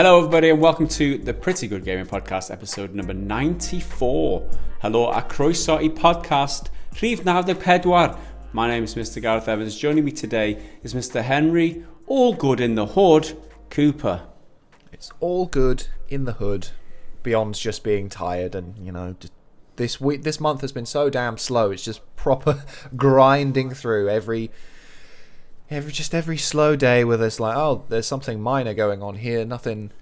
Hello everybody and welcome to the Pretty Good Gaming Podcast, episode number 94. Hello, a croeso I podcast, rhif 94. My name is Mr. Gareth Evans. Joining me today is Mr. Henry, all good in the hood, Cooper. It's all good in the hood, beyond just being tired and, you know, this month has been so damn slow. It's just proper grinding through every slow day where there's like, oh, there's something minor going on here, nothing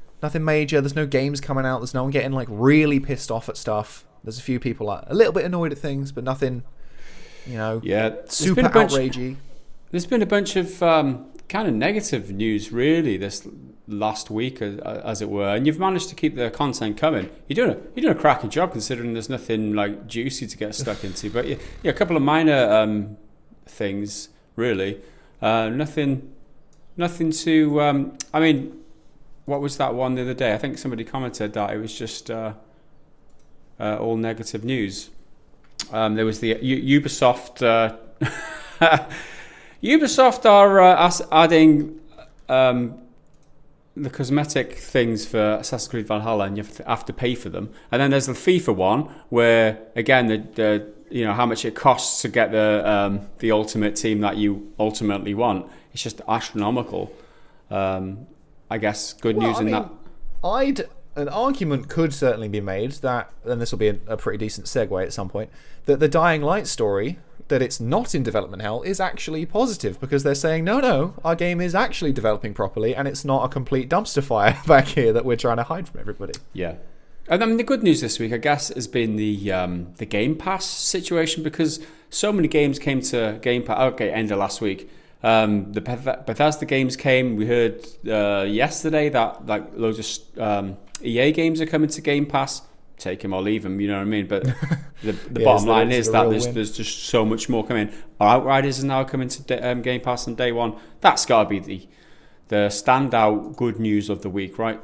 major, there's no games coming out, there's no one getting like really pissed off at stuff. There's a few people like a little bit annoyed at things, but nothing, you know, super outragey. There's been a bunch of kind of negative news really this last week, as it were, and you've managed to keep the content coming. You're doing a cracking job considering there's nothing like juicy to get stuck into. But yeah, a couple of minor things really. Nothing to. I mean, what was that one the other day? I think somebody commented that it was just all negative news. There was the Ubisoft. Ubisoft are adding the cosmetic things for Assassin's Creed Valhalla, and you have to pay for them. And then there's the FIFA one, where again the you know how much it costs to get the ultimate team that you ultimately want. It's just astronomical. I guess good news in that. An argument could certainly be made that, and this will be a pretty decent segue at some point, that the Dying Light story, that it's not in development hell, is actually positive, because they're saying, no, our game is actually developing properly, and it's not a complete dumpster fire back here that we're trying to hide from everybody. Yeah. And I mean, the good news this week, I guess, has been the Game Pass situation, because so many games came to Game Pass. Okay, end of last week. The Bethesda games came. We heard yesterday that like loads of EA games are coming to Game Pass. Take them or leave them, you know what I mean? But the bottom line is that there's just so much more coming. Outriders is now coming to Game Pass on day one. That's got to be the standout good news of the week, right?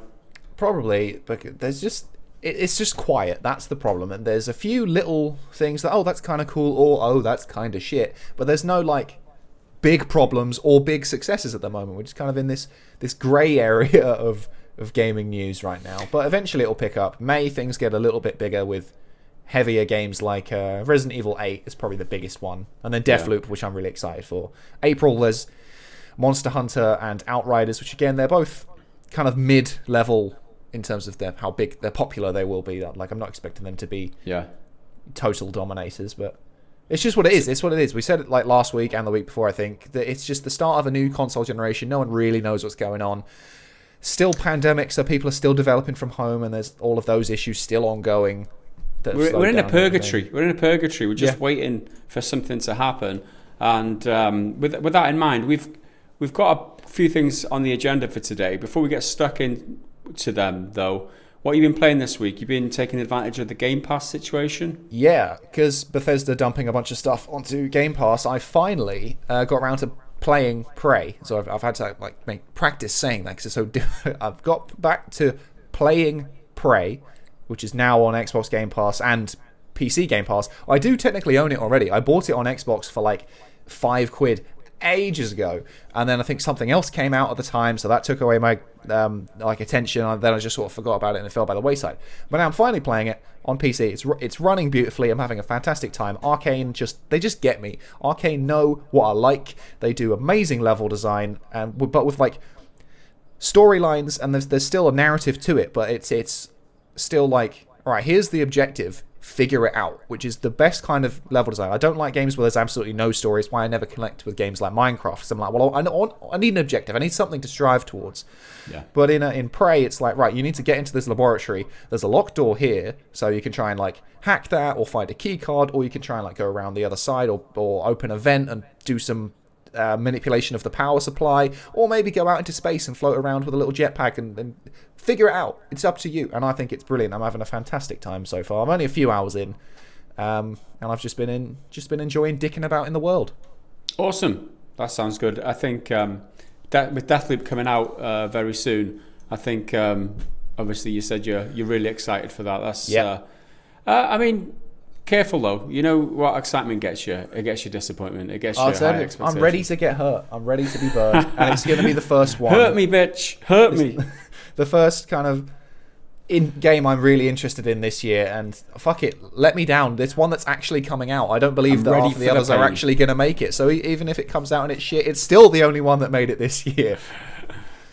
Probably, but there's just... It's just quiet. That's the problem. And there's a few little things that, oh, that's kind of cool, or oh, that's kind of shit. But there's no like big problems or big successes at the moment. We're just kind of in this grey area of gaming news right now. But eventually it'll pick up. May things get a little bit bigger with heavier games like Resident Evil 8 is probably the biggest one. And then Deathloop, which I'm really excited for. April, there's Monster Hunter and Outriders, which again, they're both kind of mid-level in terms of how big, they're popular they will be. Like, I'm not expecting them to be total dominators, but it's just what it is. It's what it is. We said it like last week and the week before, I think, that it's just the start of a new console generation. No one really knows what's going on. Still pandemic, so people are still developing from home, and there's all of those issues still ongoing. We're in a purgatory. We're in a purgatory. We're just waiting for something to happen. And with that in mind, we've got a few things on the agenda for today. Before we get stuck into them, though, what have you been playing this week? You've been taking advantage of the Game Pass situation? Yeah, because Bethesda dumping a bunch of stuff onto Game Pass, I finally got around to playing Prey. So I've had to practice saying that because it's so difficult. I've got back to playing Prey, which is now on Xbox Game Pass and PC Game Pass. I do technically own it already. I bought it on Xbox for like £5 ages ago, and then I think something else came out at the time, so that took away my attention, and then I just sort of forgot about it and it fell by the wayside. But now I'm finally playing it on PC. It's running beautifully. I'm having a fantastic time. Arcane they just get me. Arcane know what I like. They do amazing level design, but with like storylines, and there's still a narrative to it, but it's still like, all right, here's the objective, figure it out, which is the best kind of level design. I don't like games where there's absolutely no story. It's why I never connect with games like Minecraft. So I'm like, well, I need an objective. I need something to strive towards. Yeah. But in Prey, it's like, right, you need to get into this laboratory. There's a locked door here, so you can try and like hack that, or find a key card, or you can try and like go around the other side, or open a vent and do some manipulation of the power supply, or maybe go out into space and float around with a little jetpack and figure it out. It's up to you, and I think it's brilliant. I'm having a fantastic time so far. I'm only a few hours in, and I've just been enjoying dicking about in the world. Awesome, that sounds good. I think with Deathloop coming out very soon, I think obviously you said you're really excited for that. That's I mean, careful though. You know what excitement gets you? It gets you disappointment. It gets you high expectations. I'm ready to get hurt. I'm ready to be burned. And it's going to be the first one. Hurt me, bitch. Hurt me. The first kind of game I'm really interested in this year, and fuck it, let me down. It's one that's actually coming out. I don't believe that half of the others are actually going to make it. So even if it comes out and it's shit, it's still the only one that made it this year.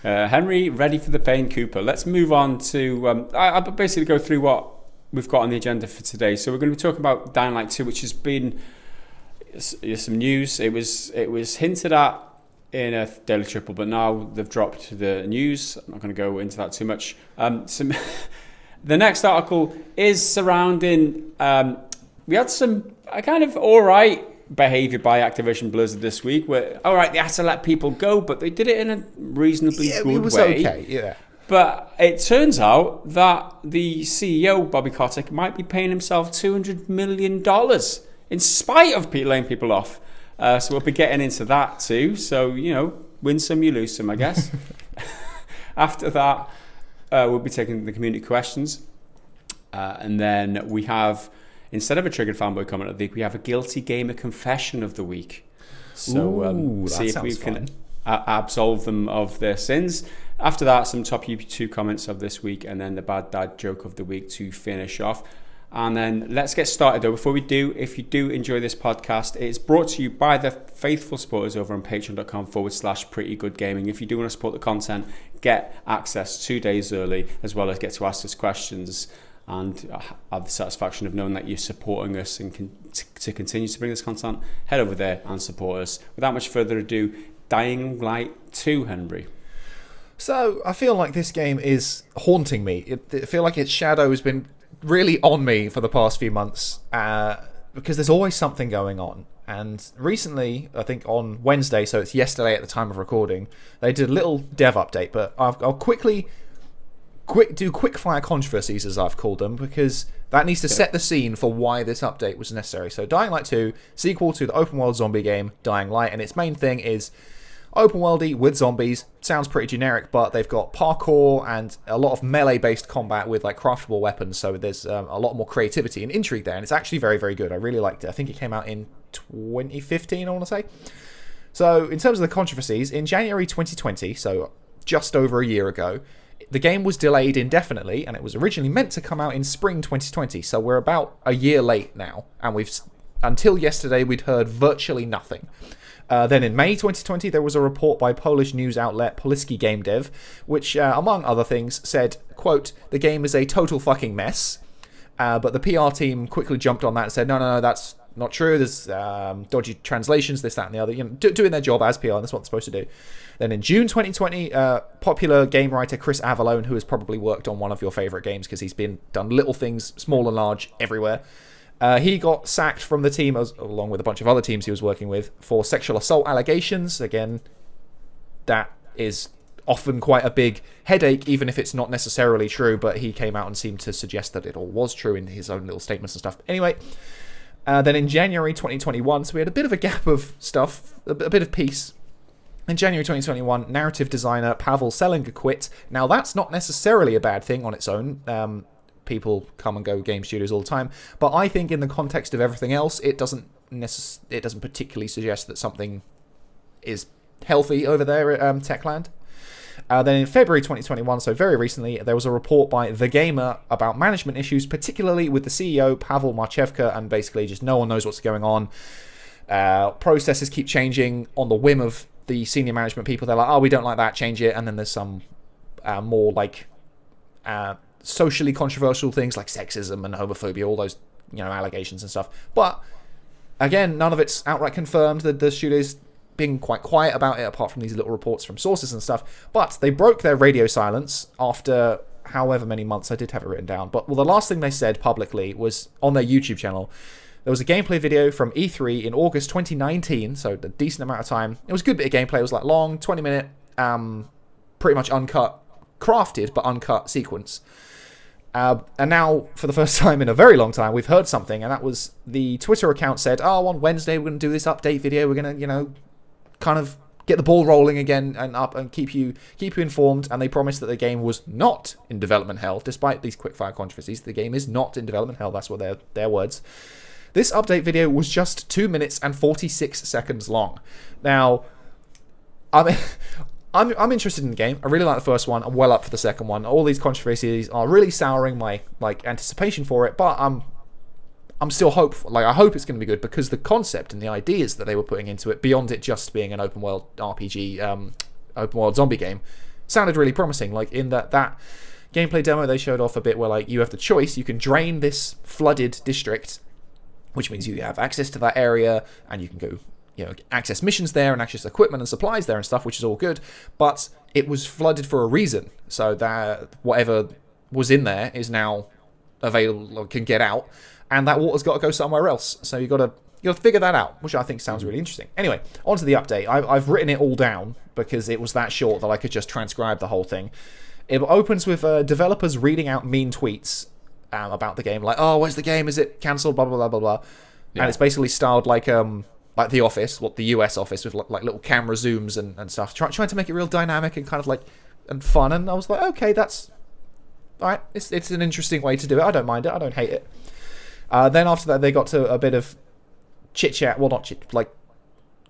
Henry, ready for the pain, Cooper. Let's move on to... I'll basically go through what we've got on the agenda for today. So we're going to be talking about Dying Light 2, which has been some news. It was hinted at in a Daily Triple, but now they've dropped the news. I'm not going to go into that too much. The next article is surrounding... we had some kind of alright behaviour by Activision Blizzard this week, where, alright, they had to let people go, but they did it in a reasonably good way. It was okay, yeah. But it turns out that the CEO, Bobby Kotick, might be paying himself $200 million in spite of laying people off. So we'll be getting into that too. So, win some, you lose some, I guess. After that, we'll be taking the community questions. And then we have, instead of a Triggered Fanboy comment of the week, we have a Guilty Gamer confession of the week. So see if we can absolve them of their sins. After that, some top YouTube comments of this week, and then the bad dad joke of the week to finish off. And then let's get started though. Before we do, if you do enjoy this podcast, it's brought to you by the faithful supporters over on patreon.com/prettygoodgaming. If you do want to support the content, get access 2 days early, as well as get to ask us questions and have the satisfaction of knowing that you're supporting us and to continue to bring this content. Head over there and support us. Without much further ado, Dying Light 2, Henry. So I feel like this game is haunting me. I feel like its shadow has been really on me for the past few months because there's always something going on. And recently, I think on Wednesday, so it's yesterday at the time of recording, they did a little dev update. But I'll quickly do quick-fire controversies, as I've called them, because that needs to set the scene for why this update was necessary. So Dying Light 2, sequel to the open-world zombie game Dying Light, and its main thing is open-worldy with zombies. Sounds pretty generic, but they've got parkour and a lot of melee-based combat with like craftable weapons, so there's a lot more creativity and intrigue there, and it's actually very, very good. I really liked it. I think it came out in 2015, I want to say. So in terms of the controversies, in January 2020, so just over a year ago, the game was delayed indefinitely, and it was originally meant to come out in spring 2020, so we're about a year late now, and until yesterday we'd heard virtually nothing. Then in May 2020, there was a report by Polish news outlet Polski Game Dev, which, among other things, said, quote, the game is a total fucking mess. But the PR team quickly jumped on that and said, no, that's not true. There's dodgy translations, this, that, and the other. Doing their job as PR, and that's what they're supposed to do. Then in June 2020, popular game writer Chris Avallone, who has probably worked on one of your favourite games because he's done little things, small and large, everywhere. He got sacked from the team, along with a bunch of other teams he was working with, for sexual assault allegations. Again, that is often quite a big headache, even if it's not necessarily true, but he came out and seemed to suggest that it all was true in his own little statements and stuff. Anyway, then in January 2021, so we had a bit of a gap of stuff, a bit of peace. In January 2021, narrative designer Pavel Selinga quit. Now, that's not necessarily a bad thing on its own. People come and go game studios all the time, but I think in the context of everything else, it doesn't particularly suggest that something is healthy over there at Techland. Then in February 2021, so very recently, there was a report by The Gamer about management issues, particularly with the CEO Pavel Marchevka, and basically just no one knows what's going on. Processes keep changing on the whim of the senior management people. They're like, oh, we don't like that, change it. And then there's some more like socially controversial things like sexism and homophobia, all those allegations and stuff. But again, none of it's outright confirmed. The studio's being quite quiet about it, apart from these little reports from sources and stuff. But they broke their radio silence after however many months. I did have it written down. But the last thing they said publicly was on their YouTube channel. There was a gameplay video from E3 in August 2019, so a decent amount of time. It was a good bit of gameplay. It was like long, 20-minute, pretty much uncut, crafted but uncut sequence. And now, for the first time in a very long time, we've heard something, and that was the Twitter account said, on Wednesday we're going to do this update video. We're going to, kind of get the ball rolling again and up and keep you informed. And they promised that the game was not in development hell, despite these quickfire controversies. The game is not in development hell. That's what their words. This update video was just 2 minutes and 46 seconds long. Now, I'm interested in the game. I really like the first one. I'm well up for the second one. All these controversies are really souring my anticipation for it, but I'm still hopeful. Like, I hope it's going to be good because the concept and the ideas that they were putting into it, beyond it just being an open world RPG, open world zombie game, sounded really promising. Like, in that gameplay demo, they showed off a bit where, like, you have the choice. You can drain this flooded district, which means you have access to that area and you can go, access missions there and access equipment and supplies there and stuff, which is all good. But it was flooded for a reason, so that whatever was in there is now available or can get out, and that water's got to go somewhere else. So you got to figure that out, which I think sounds really interesting. Anyway, on to the update. I've written it all down because it was that short that I could just transcribe the whole thing. It opens with developers reading out mean tweets about the game, like, "Oh, where's the game? Is it cancelled? Blah blah blah blah blah." Yeah. And it's basically styled like The Office, the US Office, with like little camera zooms and stuff, trying to make it real dynamic and kind of like and fun. And I was like, okay, that's all right. It's an interesting way to do it. I don't mind it. I don't hate it. Then after that, they got to a bit of chit chat. Well, not chit, like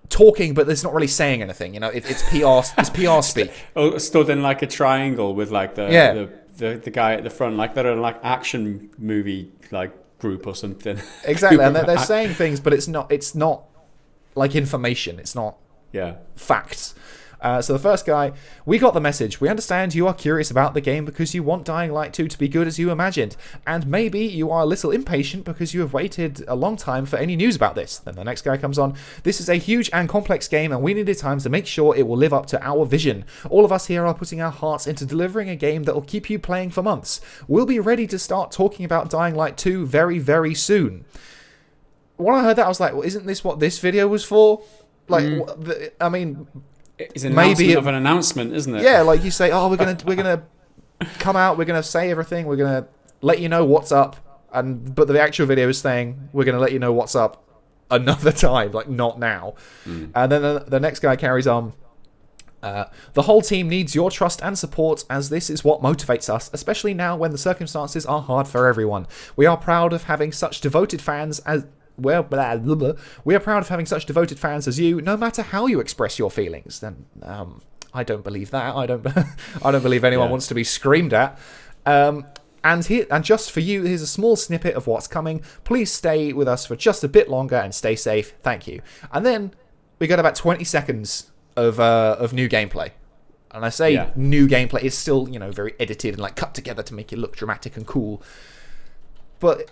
talking, but it's not really saying anything. It's PR. It's PR speak. Stood in like a triangle with like the guy at the front, like they're in like action movie like group or something. Exactly, and they're saying things, but it's not like information. It's not facts. So the first guy, "We got the message. We understand you are curious about the game because you want Dying Light 2 to be good as you imagined. And maybe you are a little impatient because you have waited a long time for any news about this." Then the next guy comes on. "This is a huge and complex game and we needed time to make sure it will live up to our vision. All of us here are putting our hearts into delivering a game that will keep you playing for months. We'll be ready to start talking about Dying Light 2 very, very soon." When I heard that, I was like, well, isn't this what this video was for? Like, I mean... It's an announcement of an announcement, isn't it? Yeah, like you say, "Oh, we're gonna come out, we're gonna say everything, we're gonna let you know what's up," but the actual video is saying, "We're gonna let you know what's up another time, like not now." And then the next guy carries on. "The whole team needs your trust and support, as this is what motivates us, especially now when the circumstances are hard for everyone. We are proud of having such devoted fans as." We are proud of having such devoted fans as you, no matter how you express your feelings. Then I don't believe that. I don't believe anyone wants to be screamed at. And just for you, here's a small snippet of what's coming. Please stay with us for just a bit longer and stay safe. Thank you. And then we got about 20 seconds of new gameplay. And I say new gameplay. It's still very edited and like cut together to make it look dramatic and cool. But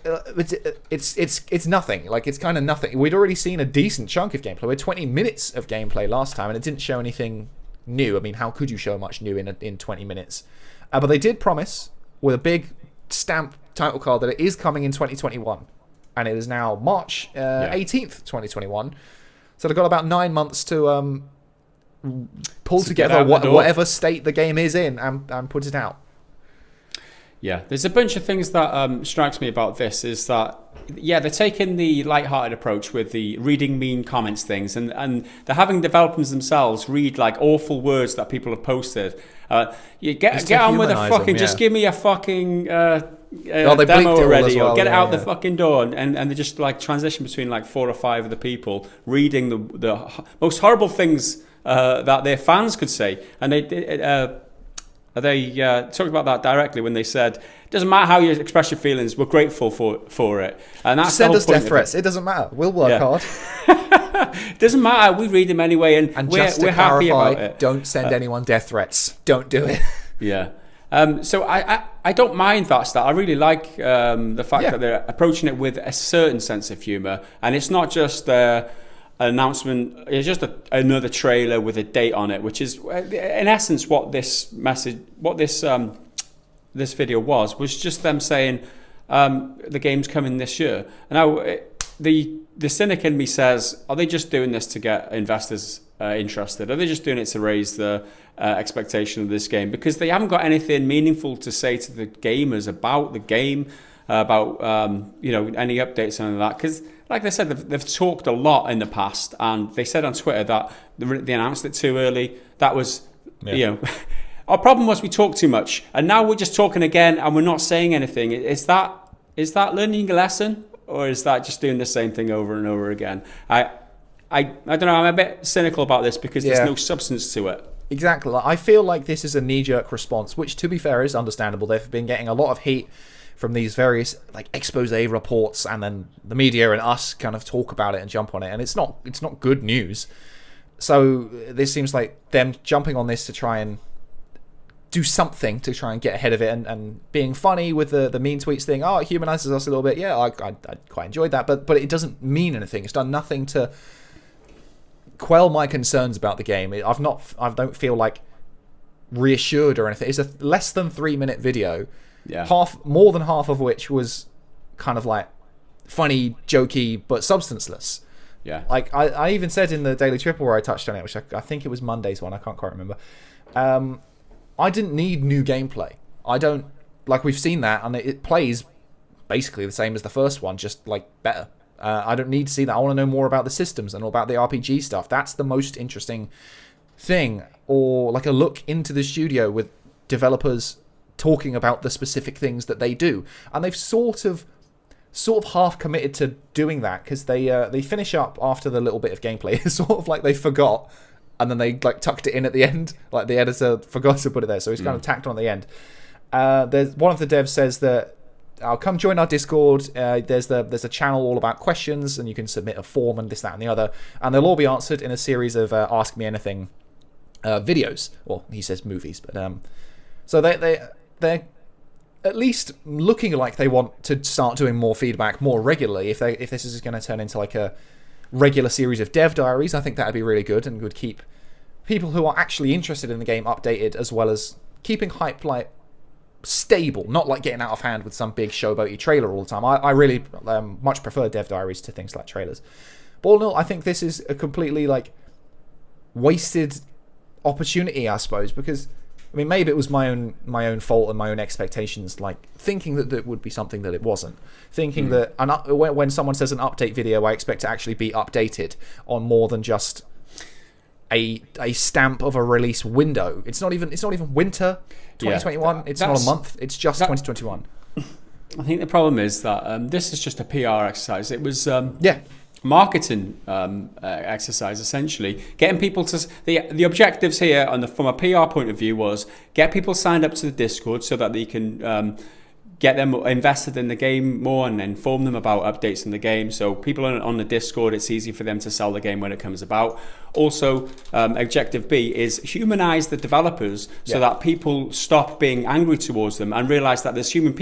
it's nothing. Like, it's kind of nothing. We'd already seen a decent chunk of gameplay. We had 20 minutes of gameplay last time, and it didn't show anything new. I mean, how could you show much new in 20 minutes? But they did promise, with a big stamp title card, that it is coming in 2021. And it is now March 18th, 2021. So they've got about 9 months to pull together whatever state the game is in and put it out. Yeah, there's a bunch of things that strikes me about this is that, they're taking the light-hearted approach with the reading mean comments things, and they're having developers themselves read like awful words that people have posted. You get on with a fucking, just give me a fucking demo already, or get it out the fucking door, and they just like transition between like 4 or 5 of the people reading the most horrible things that their fans could say, and they talked about that directly when they said, "It doesn't matter how you express your feelings, we're grateful for it." And that's send us death threats. It doesn't matter. We'll work hard. It doesn't matter. We read them anyway, and we're happy about it. Don't send anyone death threats. Don't do it. Yeah. So I don't mind that stuff. I really like the fact that they're approaching it with a certain sense of humour, and it's not just an announcement. It's just another trailer with a date on it, which is in essence what this video was just them saying the game's coming this year. And now the cynic in me says, are they just doing this to get investors interested? Are they just doing it to raise the expectation of this game? Because they haven't got anything meaningful to say to the gamers about the game, about any updates and that. Because like they said, they've talked a lot in the past, and they said on Twitter that they announced it too early. That was, our problem was we talked too much, and now we're just talking again, and we're not saying anything. Is that learning a lesson? or is that just doing the same thing over and over again? I don't know. I'm a bit cynical about this because there's no substance to it. Exactly. I feel like this is a knee-jerk response, which, to be fair, is understandable. They've been getting a lot of heat from these various like expose reports, and then the media and us kind of talk about it and jump on it, and it's not good news. So this seems like them jumping on this to try and do something to try and get ahead of it, and being funny with the mean tweets thing. Oh, it humanizes us a little bit. Yeah, I quite enjoyed that, but it doesn't mean anything. It's done nothing to quell my concerns about the game. I don't feel like reassured or anything. It's a less than 3-minute video, more than half of which was kind of like funny, jokey, but substanceless. Yeah. Like I even said in the Daily Triple where I touched on it, which I think it was Monday's one. I can't quite remember. I didn't need new gameplay. I don't like we've seen that, and it plays basically the same as the first one, just like better. I don't need to see that. I want to know more about the systems and all about the RPG stuff. That's the most interesting thing. Or like a look into the studio with developers talking about the specific things that they do. And they've sort of half committed to doing that, because they finish up after the little bit of gameplay. It's sort of like they forgot, and then they like tucked it in at the end. Like the editor forgot to put it there, so it's kind of tacked on at the end. There's one of the devs says that, I'll come join our Discord. There's a channel all about questions, and you can submit a form and this, that, and the other, and they'll all be answered in a series of Ask Me Anything videos. Well, he says movies, but so they're at least looking like they want to start doing more feedback more regularly. If this is going to turn into like a regular series of dev diaries, I think that would be really good and would keep people who are actually interested in the game updated, as well as keeping hype like stable, not like getting out of hand with some big showboaty trailer all the time. I really much prefer dev diaries to things like trailers. But all in all, I think this is a completely like wasted opportunity, I suppose, because I mean, maybe it was my own fault and my own expectations, like thinking that it would be something that it wasn't. Thinking that when someone says an update video, I expect to actually be updated on more than just a stamp of a release window. It's not even winter 2021. Yeah, it's not a month. It's just 2021. I think the problem is that this is just a PR exercise. It was marketing exercise, essentially. Getting people to... The objectives here from a PR point of view was get people signed up to the Discord so that they can get them invested in the game more and inform them about updates in the game. So people on the Discord, it's easy for them to sell the game when it comes about. Also, objective B is humanize the developers so that people stop being angry towards them and realize that there's human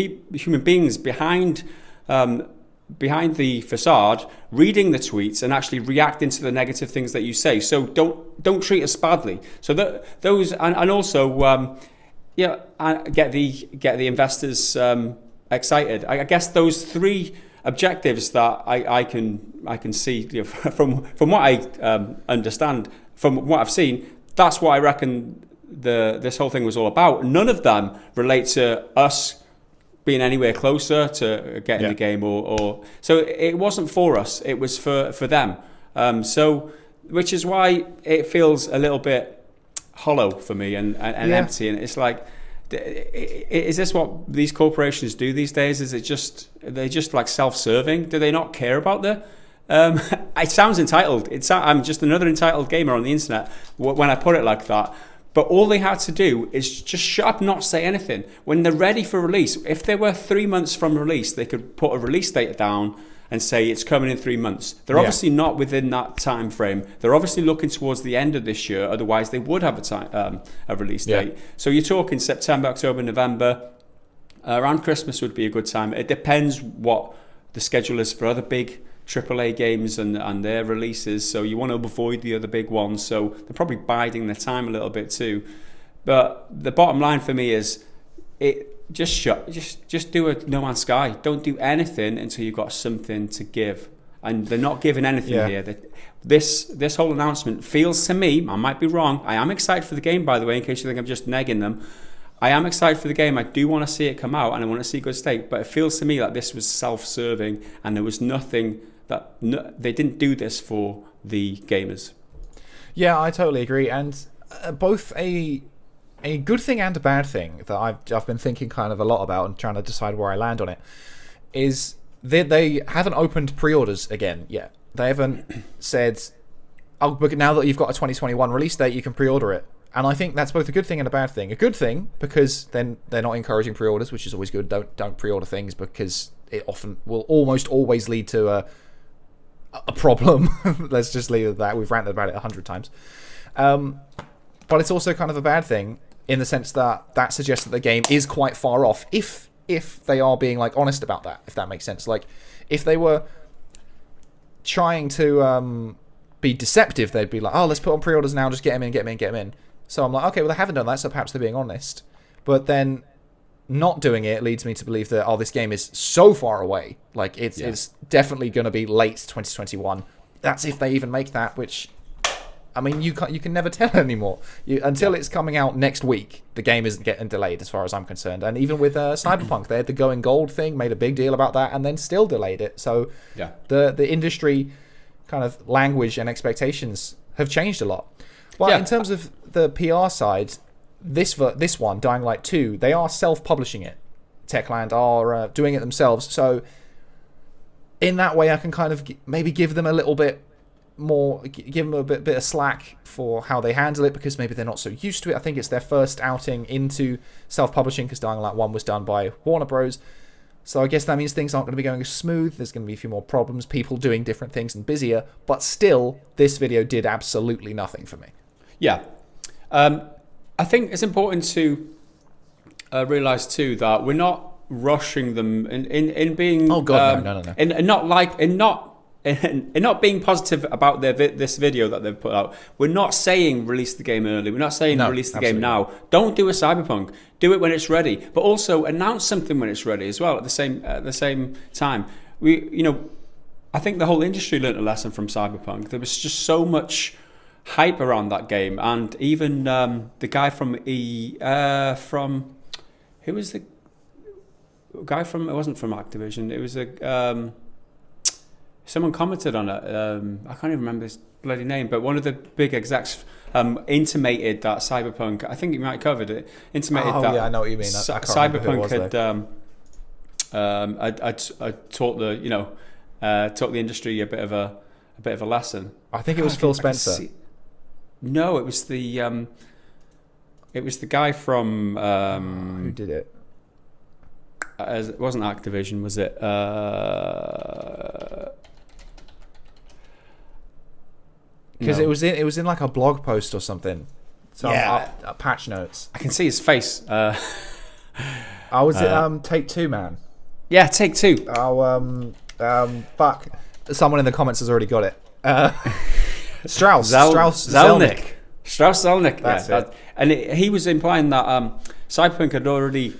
beings behind the facade, reading the tweets and actually reacting to the negative things that you say. So don't treat us badly. So those and also get the investors excited. I guess those three objectives that I can see, you know, from what I understand, from what I've seen, that's what I reckon this whole thing was all about. None of them relate to us being anywhere closer to getting the game, or so it wasn't for us. It was for them. So which is why it feels a little bit hollow for me and empty. And it's like, is this what these corporations do these days? Is it just they're just like self-serving? Do they not care about the? It sounds entitled. I'm just another entitled gamer on the internet when I put it like that. But all they had to do is just shut up, not say anything. When they're ready for release, if they were 3 months from release, they could put a release date down and say it's coming in 3 months. They're obviously not within that time frame. They're obviously looking towards the end of this year. Otherwise, they would have a release date. So you're talking September, October, November. Around Christmas would be a good time. It depends what the schedule is for other big AAA games and their releases, so you want to avoid the other big ones, so they're probably biding their time a little bit too. But the bottom line for me is just do a No Man's Sky. Don't do anything until you've got something to give, and they're not giving anything here. This whole announcement feels to me, I might be wrong, I am excited for the game, by the way, in case you think I'm just negging them. I am excited for the game. I do want to see it come out and I want to see a good state, but it feels to me like this was self-serving and there was nothing that they didn't do this for the gamers. Yeah, I totally agree, and both a good thing and a bad thing that I've been thinking kind of a lot about and trying to decide where I land on it is they haven't opened pre-orders again yet. They haven't said, oh, but now that you've got a 2021 release date, you can pre-order it. And I think that's both a good thing and a bad thing. A good thing because then they're not encouraging pre-orders, which is always good. Don't pre-order things because it often will almost always lead to a problem. Let's just leave it at that. We've ranted about it 100 times. But it's also kind of a bad thing in the sense that suggests that the game is quite far off if they are being like honest about that, if that makes sense. Like if they were trying to be deceptive, they'd be like, oh, let's put on pre-orders now, just get them in. So I'm like, okay, well, they haven't done that, so perhaps they're being honest. But then not doing it leads me to believe that, oh, this game is so far away. Like, it's definitely going to be late 2021. That's if they even make that, which, I mean, you can never tell anymore. Until it's coming out next week, the game isn't getting delayed as far as I'm concerned. And even with Cyberpunk, they had the going gold thing, made a big deal about that, and then still delayed it. So the industry kind of language and expectations have changed a lot. Well, in terms of the PR side, this one, Dying Light 2, they are self-publishing it. Techland are doing it themselves. So in that way, I can kind of maybe give them a little bit more, give them a bit of slack for how they handle it, because maybe they're not so used to it. I think it's their first outing into self-publishing, because Dying Light 1 was done by Warner Bros. So I guess that means things aren't going to be going as smooth. There's going to be a few more problems, people doing different things and busier. But still, this video did absolutely nothing for me. Yeah. I think it's important to realise too that we're not rushing them in being. Oh God, no. And not being positive about this video that they've put out. We're not saying release the game early. We're not saying release the game now. Don't do a Cyberpunk. Do it when it's ready. But also announce something when it's ready as well. At the same time, I think the whole industry learnt a lesson from Cyberpunk. There was just so much hype around that game, and even the guy from who was the guy from? It wasn't from Activision. It was a. Someone commented on it. I can't even remember his bloody name, but one of the big execs intimated that Cyberpunk. I think you might have covered it. Intimated that. Yeah, I know what you mean. Cyberpunk had taught the industry a bit of a lesson. I think it was Phil Spencer. No, it was the guy from who did it? It wasn't Activision, was it? Because it was in like a blog post or something. Patch notes. I can see his face. Was it Take Two Man? Yeah, Take Two. Fuck. Someone in the comments has already got it. Strauss Zelnick. Strauss Zelnick. That's it. And he was implying that Cyberpunk had already.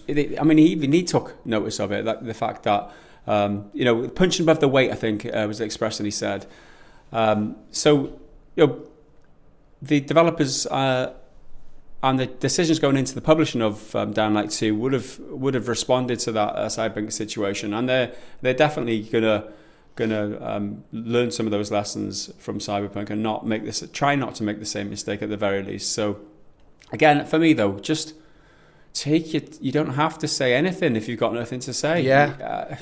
He took notice of it. Like the fact that punching above the weight, I think was the expression he said. So the developers and the decisions going into the publishing of Dying Light 2 would have responded to that Cyberpunk situation, and they're definitely gonna learn some of those lessons from Cyberpunk and try not to make the same mistake at the very least. So again, for me though, just take it. You don't have to say anything if you've got nothing to say. Yeah.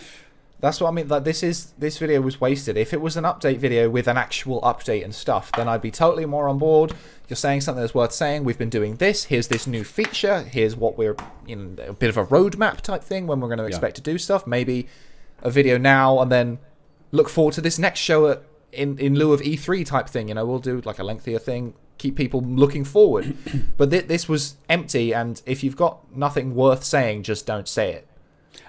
That's what I mean. Like this video was wasted. If it was an update video with an actual update and stuff, then I'd be totally more on board. You're saying something that's worth saying. We've been doing this. Here's this new feature. Here's what we're a bit of a roadmap type thing when we're going to expect to do stuff. Maybe a video now and then look forward to this next show in lieu of E3 type thing. We'll do like a lengthier thing. Keep people looking forward. But this was empty, and if you've got nothing worth saying, just don't say it.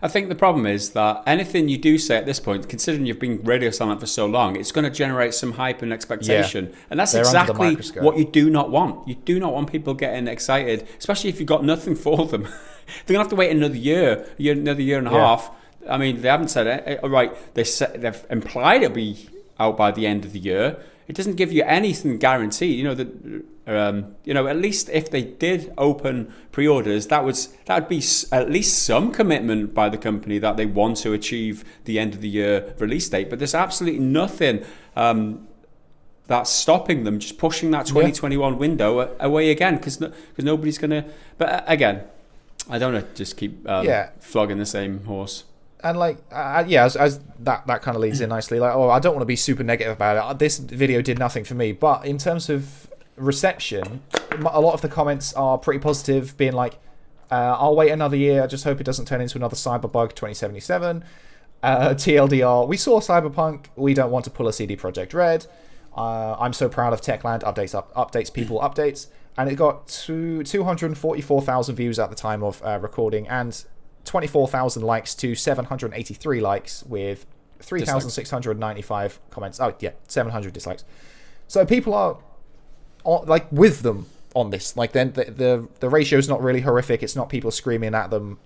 I think the problem is that anything you do say at this point, considering you've been radio silent for so long, it's going to generate some hype and expectation. Yeah. And that's exactly what you do not want. You do not want people getting excited, especially if you've got nothing for them. They're going to have to wait another year and a half. I mean, they haven't said it. Right, they've implied it'll be out by the end of the year. It doesn't give you anything guaranteed. At least if they did open pre-orders, that would be at least some commitment by the company that they want to achieve the end of the year release date. But there's absolutely nothing that's stopping them just pushing that 2021 window away again, because nobody's going to. But again, I don't want to just keep flogging the same horse. And like, yeah, as that kind of leads in nicely. Like, oh, I don't want to be super negative about it. This video did nothing for me, but in terms of reception, a lot of the comments are pretty positive, being like, I'll wait another year. I just hope it doesn't turn into another Cyberbug 2077. TLDR, we saw Cyberpunk. We don't want to pull a CD Projekt Red. I'm so proud of Techland. Updates, people, updates. And it got to 244,000 views at the time of recording, and 24,000 likes to 783 likes with 3,695 comments. Oh, yeah, 700 dislikes. So people are like with them on this. Like, then the ratio's not really horrific. It's not people screaming at them.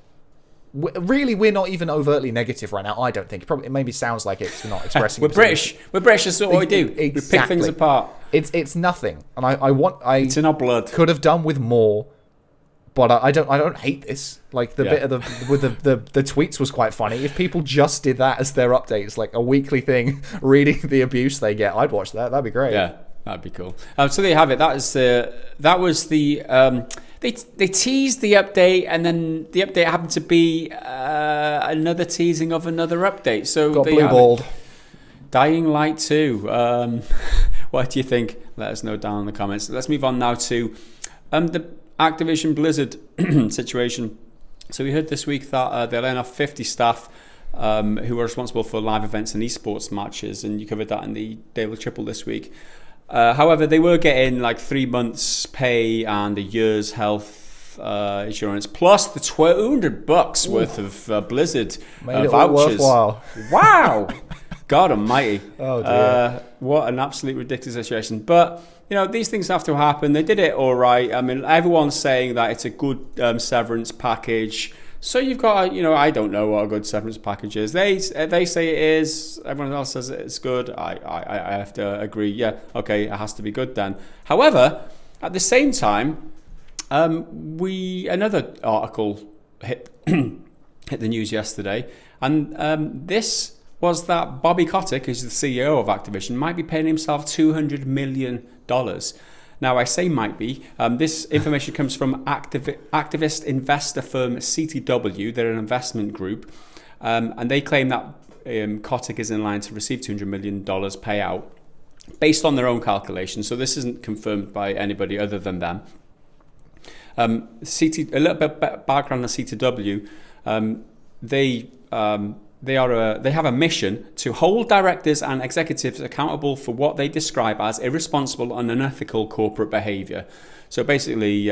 Really, we're not even overtly negative right now. I don't think. It maybe sounds like it's not expressing. We're British. We're British. That's what we do. Exactly. We pick things apart. It's nothing, and it's in our blood. Could have done with more, but I don't hate this. Like the bit of the tweets was quite funny. If people just did that as their updates, like a weekly thing, reading the abuse they get, I'd watch that. That'd be great. Yeah, that'd be cool. So there you have it. That was the. They teased the update, and then the update happened to be another teasing of another update. So got blue balled. Dying Light 2. What do you think? Let us know down in the comments. Let's move on now to the Activision Blizzard situation. So we heard this week that they're laying off 50 staff who are responsible for live events and esports matches, and you covered that in the Daily Triple this week. However, they were getting like 3 months' pay and a year's health insurance, plus the $200 worth of Blizzard Made it vouchers. All worthwhile. Wow, God Almighty! Oh dear. What an absolute ridiculous situation. But you know, these things have to happen. They did it all right. I mean, everyone's saying that it's a good severance package. So you've got, I don't know what a good severance package is. They say it is. Everyone else says it's good. I have to agree. Yeah, okay, it has to be good then. However, at the same time, another article hit the news yesterday, and this was that Bobby Kotick, who's the CEO of Activision, might be paying himself $200 million. Now, I say might be. This information comes from activist investor firm CTW. They're an investment group. And they claim that Kotick is in line to receive $200 million payout based on their own calculations. So this isn't confirmed by anybody other than them. A little bit background on CTW. They have a mission to hold directors and executives accountable for what they describe as irresponsible and unethical corporate behavior. So basically,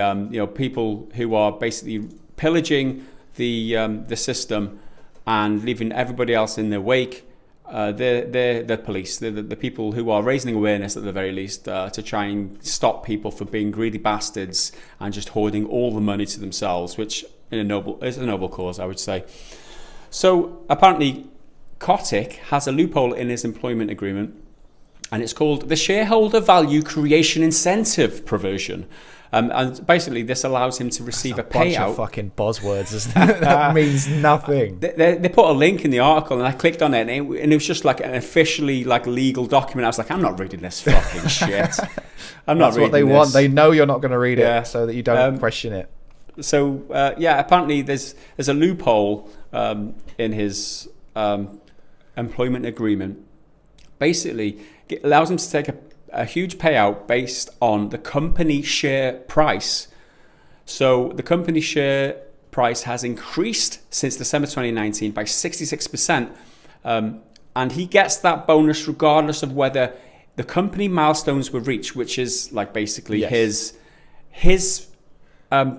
people who are basically pillaging the system and leaving everybody else in their wake. They're the police. They're the people who are raising awareness at the very least to try and stop people from being greedy bastards and just hoarding all the money to themselves, which is a noble cause, I would say. So apparently Kotick has a loophole in his employment agreement, and it's called the Shareholder Value Creation Incentive Provision. And basically this allows him to receive a payout. Bunch of fucking buzzwords, isn't it? That means nothing. They put a link in the article, and I clicked on it, and it was just like an officially like legal document. I was like, I'm not reading this fucking shit. That's what they want. They know you're not going to read it, so that you don't question it. So apparently there's a loophole in his employment agreement. Basically, it allows him to take a huge payout based on the company share price. So the company share price has increased since December 2019 by 66%, and he gets that bonus regardless of whether the company milestones were reached, which is like basically his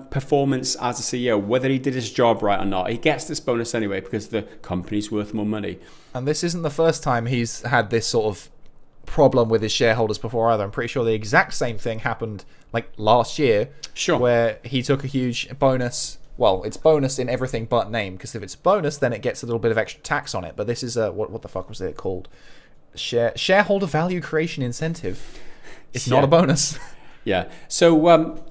performance as a CEO, whether he did his job right or not. He gets this bonus anyway because the company's worth more money. And this isn't the first time he's had this sort of problem with his shareholders before either. I'm pretty sure the exact same thing happened like last year, where he took a huge bonus. Well, it's bonus in everything but name, because if it's bonus, then it gets a little bit of extra tax on it. But this is what the fuck was it called? Shareholder value creation incentive. It's not a bonus. Yeah. So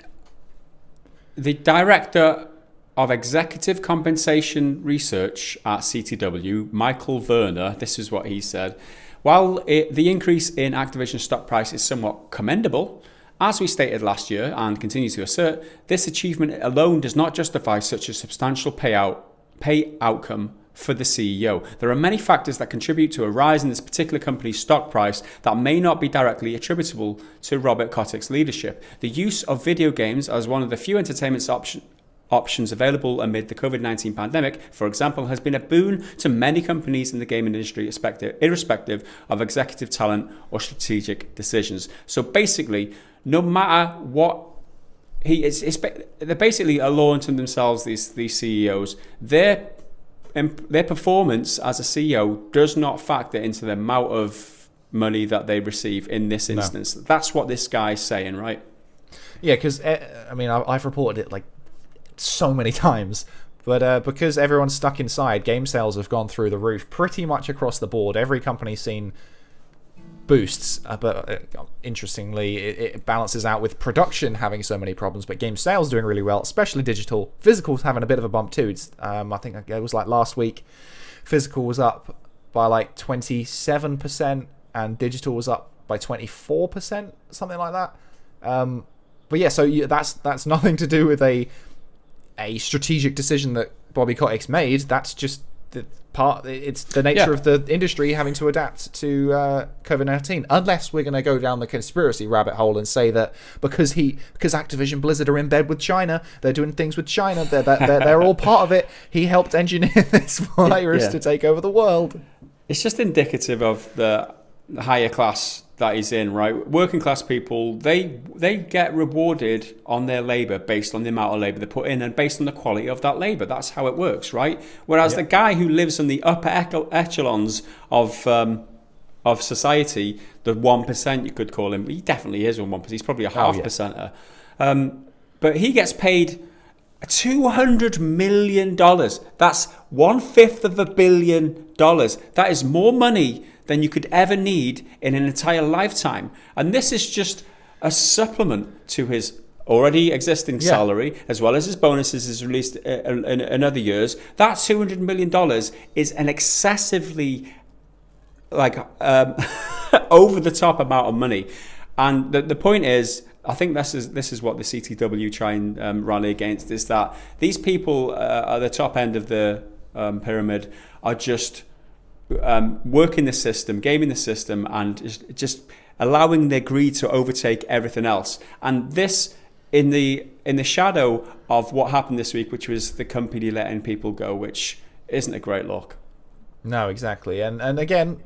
the director of executive compensation research at CTW, Michael Werner, this is what he said. While the increase in Activision stock price is somewhat commendable, as we stated last year and continue to assert, this achievement alone does not justify such a substantial pay outcome for the CEO. There are many factors that contribute to a rise in this particular company's stock price that may not be directly attributable to Robert Kotick's leadership. The use of video games as one of the few entertainment options available amid the COVID-19 pandemic, for example, has been a boon to many companies in the gaming industry, irrespective of executive talent or strategic decisions. So basically, no matter what they're basically a law unto themselves, these CEOs. Their performance as a CEO does not factor into the amount of money that they receive in this instance. No. That's what this guy's saying, right? Yeah, because, I mean, I've reported it like so many times, but because everyone's stuck inside, game sales have gone through the roof pretty much across the board. Every company's seen boosts, but interestingly, it balances out with production having so many problems, but game sales doing really well, especially digital. Physical's having a bit of a bump too. It's, I think it was like last week, physical was up by like 27% and digital was up by 24%, something like that. But yeah, so that's nothing to do with a strategic decision that Bobby Kotick's made. That's just it's the nature of the industry having to adapt to COVID-19. Unless we're going to go down the conspiracy rabbit hole and say that because Activision Blizzard are in bed with China, they're doing things with China, they're all part of it. He helped engineer this virus to take over the world. It's just indicative of the higher class that he's in, right? Working class people, they get rewarded on their labour based on the amount of labour they put in and based on the quality of that labour. That's how it works, right? Whereas the guy who lives in the upper echelons of society, the 1%, you could call him, he definitely is 1%. He's probably a half percenter. But he gets paid $200 million. That's 1/5 of $1 billion. That is more money than you could ever need in an entire lifetime. And this is just a supplement to his already existing salary, as well as his bonuses is released in other years. That $200 million is an excessively over the top amount of money. And the point is, I think this is what the CTW try and rally against, is that these people at the top end of the pyramid are just working the system, gaming the system, and just allowing their greed to overtake everything else. And this, in the shadow of what happened this week, which was the company letting people go, which isn't a great look. No, exactly. And again,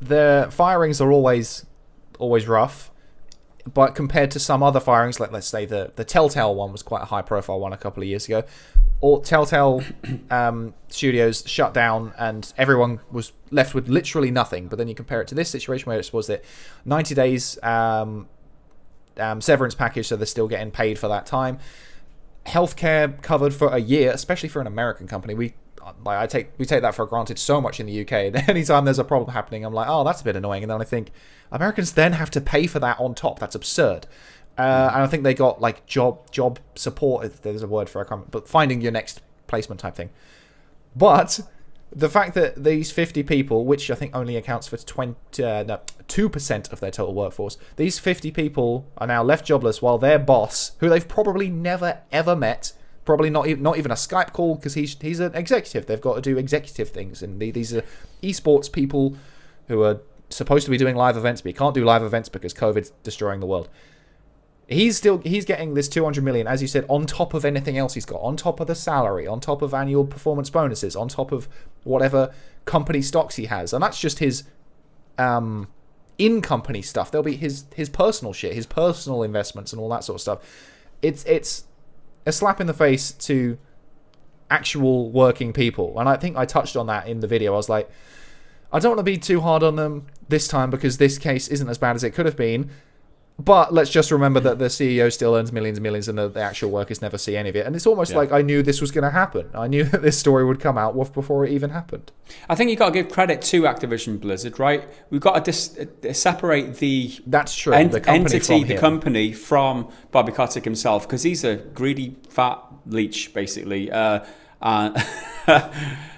the firings are always rough. But compared to some other firings, like let's say the Telltale one was quite a high-profile one a couple of years ago. All Telltale studios shut down, and everyone was left with literally nothing. But then you compare it to this situation where it was that 90 days severance package, so they're still getting paid for that time. Healthcare covered for a year, especially for an American company. We take that for granted so much in the UK. And anytime there's a problem happening, I'm like, oh, that's a bit annoying. And then I think Americans then have to pay for that on top. That's absurd. And I think they got like job support, if there's a word for it, but finding your next placement type thing. But the fact that these 50 people, which I think only accounts for 2% of their total workforce, these 50 people are now left jobless while their boss, who they've probably never ever met, probably not even a Skype call, because he's an executive. They've got to do executive things, and these are esports people who are supposed to be doing live events, but he can't do live events because COVID's destroying the world. He's getting this $200 million, as you said, on top of anything else he's got, on top of the salary, on top of annual performance bonuses, on top of whatever company stocks he has, and that's just his in-company stuff. There'll be his personal shit, his personal investments, and all that sort of stuff. It's a slap in the face to actual working people, and I think I touched on that in the video. I was like, I don't want to be too hard on them this time because this case isn't as bad as it could have been. But let's just remember that the CEO still earns millions and millions, and the actual workers never see any of it. And it's almost like I knew this was going to happen. I knew that this story would come out before it even happened. I think you've got to give credit to Activision Blizzard, right? We've got to separate the the company from Bobby Kotick himself, because he's a greedy fat leech, basically. All right.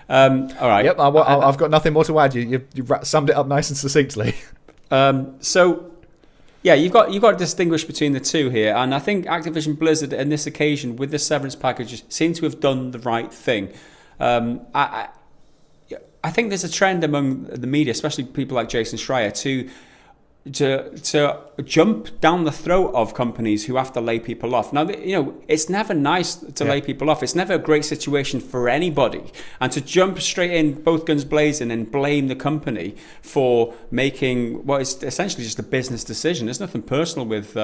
Yep. I've got nothing more to add. You summed it up nice and succinctly. Yeah, you've got to distinguish between the two here, and I think Activision Blizzard, on this occasion, with the severance packages, seem to have done the right thing. I think there's a trend among the media, especially people like Jason Schreier, to jump down the throat of companies who have to lay people off. Now, it's never nice to lay people off. It's never a great situation for anybody. And to jump straight in, both guns blazing, and blame the company for making what is essentially just a business decision. There's nothing personal with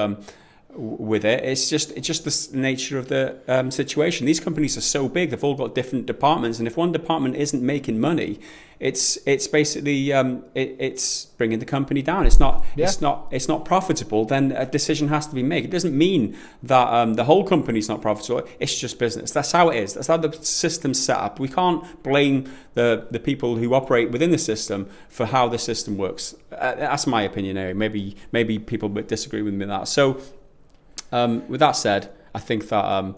it. It's just the nature of the situation. These companies are so big; they've all got different departments, and if one department isn't making money, it's basically it's bringing the company down. It's not profitable. Then a decision has to be made. It doesn't mean that the whole company's not profitable. It's just business. That's how it is. That's how the system's set up. We can't blame the people who operate within the system for how the system works. That's my opinion. Anyway. Maybe people would disagree with me on that. So. With that said, I think that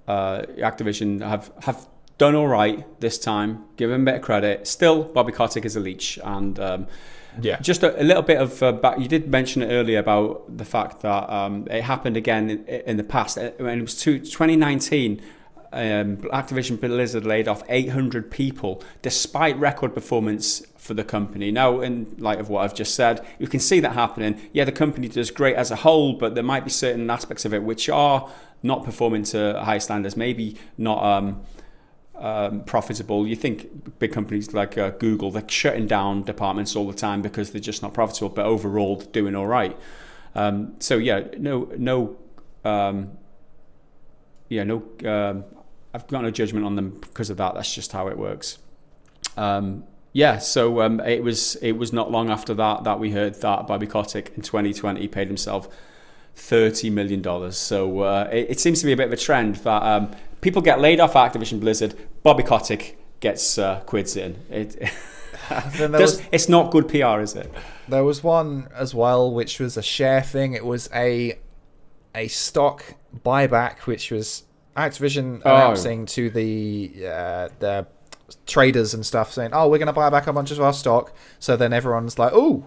Activision have done all right this time. Give him a bit of credit. Still, Bobby Kotick is a leech, and just a little bit of back. You did mention it earlier about the fact that it happened again in the past. When it was 2019. Activision Blizzard laid off 800 people despite record performance for the company. Now, in light of what I've just said, you can see that happening. Yeah, the company does great as a whole, but there might be certain aspects of it which are not performing to high standards, maybe not profitable. You think big companies like Google, they're shutting down departments all the time because they're just not profitable, but overall they're doing all right. I've got no judgment on them because of that. That's just how it works. It was not long after that we heard that Bobby Kotick in 2020 paid himself $30 million. So it seems to be a bit of a trend that people get laid off at Activision Blizzard. Bobby Kotick gets quids in. It's not good PR, is it? There was one as well, which was a share thing. It was a stock buyback, which was Activision announcing to the traders and stuff, saying, "Oh, we're going to buy back a bunch of our stock." So then everyone's like, "Oh,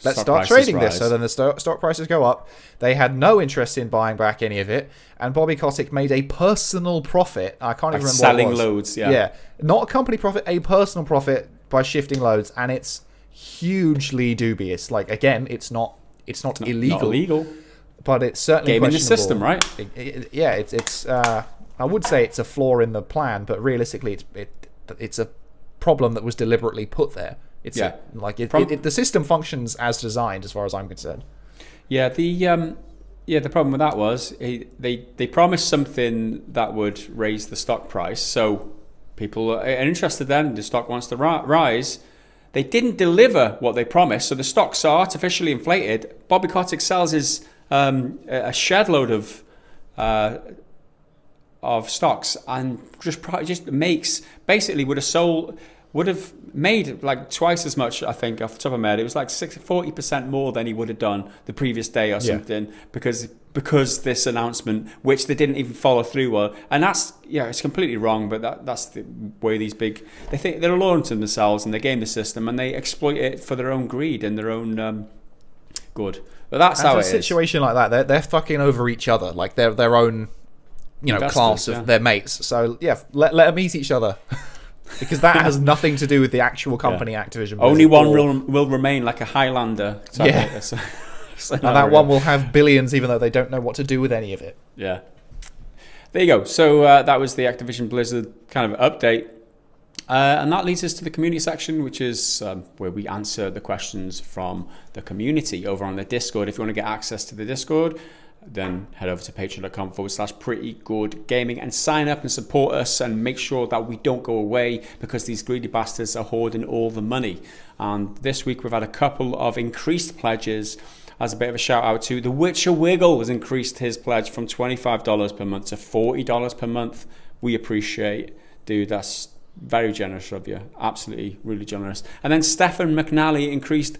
let's start trading this." So then the stock prices go up. They had no interest in buying back any of it, and Bobby Kotick made a personal profit. I can't even remember selling what it was. loads. Yeah, not a company profit, a personal profit by shifting loads, and it's hugely dubious. Like, again, it's not illegal. Not illegal. But it's certainly game in the system, right? It's. I would say it's a flaw in the plan, but realistically, it's a problem that was deliberately put there. The system functions as designed, as far as I'm concerned. Yeah, the problem with that was they promised something that would raise the stock price, so people are interested. Then the stock wants to rise. They didn't deliver what they promised, so the stocks are artificially inflated. Bobby Kotick sells his a shed load of stocks and just makes basically would have made like twice as much. I think off the top of my head, it was like 40% more than he would have done the previous day or something because this announcement, which they didn't even follow through on, and that's it's completely wrong. But that's the way these big they think they're alone to themselves and they game the system and they exploit it for their own greed and their own good. But that's how it is. In a situation like that, they're fucking over each other, like they're their own, investors, class of their mates. So let them eat each other, because that has nothing to do with the actual company, Activision. Only one will remain like a Highlander. And that one will have billions, even though they don't know what to do with any of it. Yeah. There you go. So that was the Activision Blizzard kind of update. And that leads us to the community section, which is where we answer the questions from the community over on the Discord. If you want to get access to the Discord, then head over to patreon.com/prettygoodgaming and sign up and support us and make sure that we don't go away, because these greedy bastards are hoarding all the money. And this week we've had a couple of increased pledges. As a bit of a shout out to TheWitcherWiggle, has increased his pledge from $25 per month to $40 per month. We appreciate, dude, that's very generous of you. Absolutely, really generous. And then Stefan McNally increased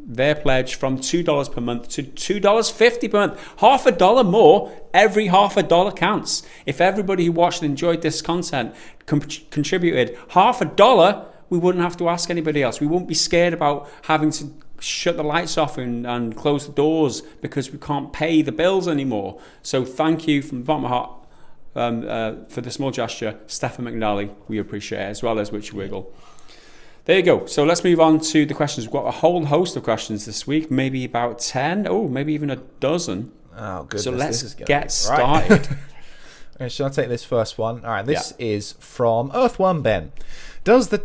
their pledge from $2 per month to $2.50 per month. $0.50 more. Every $0.50 counts. If everybody who watched and enjoyed this content contributed $0.50, we wouldn't have to ask anybody else. We won't be scared about having to shut the lights off and close the doors because we can't pay the bills anymore. So thank you from the bottom of my heart for the small gesture, Stefan McNally. We appreciate it, as well as TheWitcherWiggle. There you go. So let's move on to the questions. We've got a whole host of questions this week, maybe about 10. Oh, maybe even a dozen. Oh, goodness. So let's get started. Right. Shall I take this first one? All right, this is from Earthworm Ben. Does the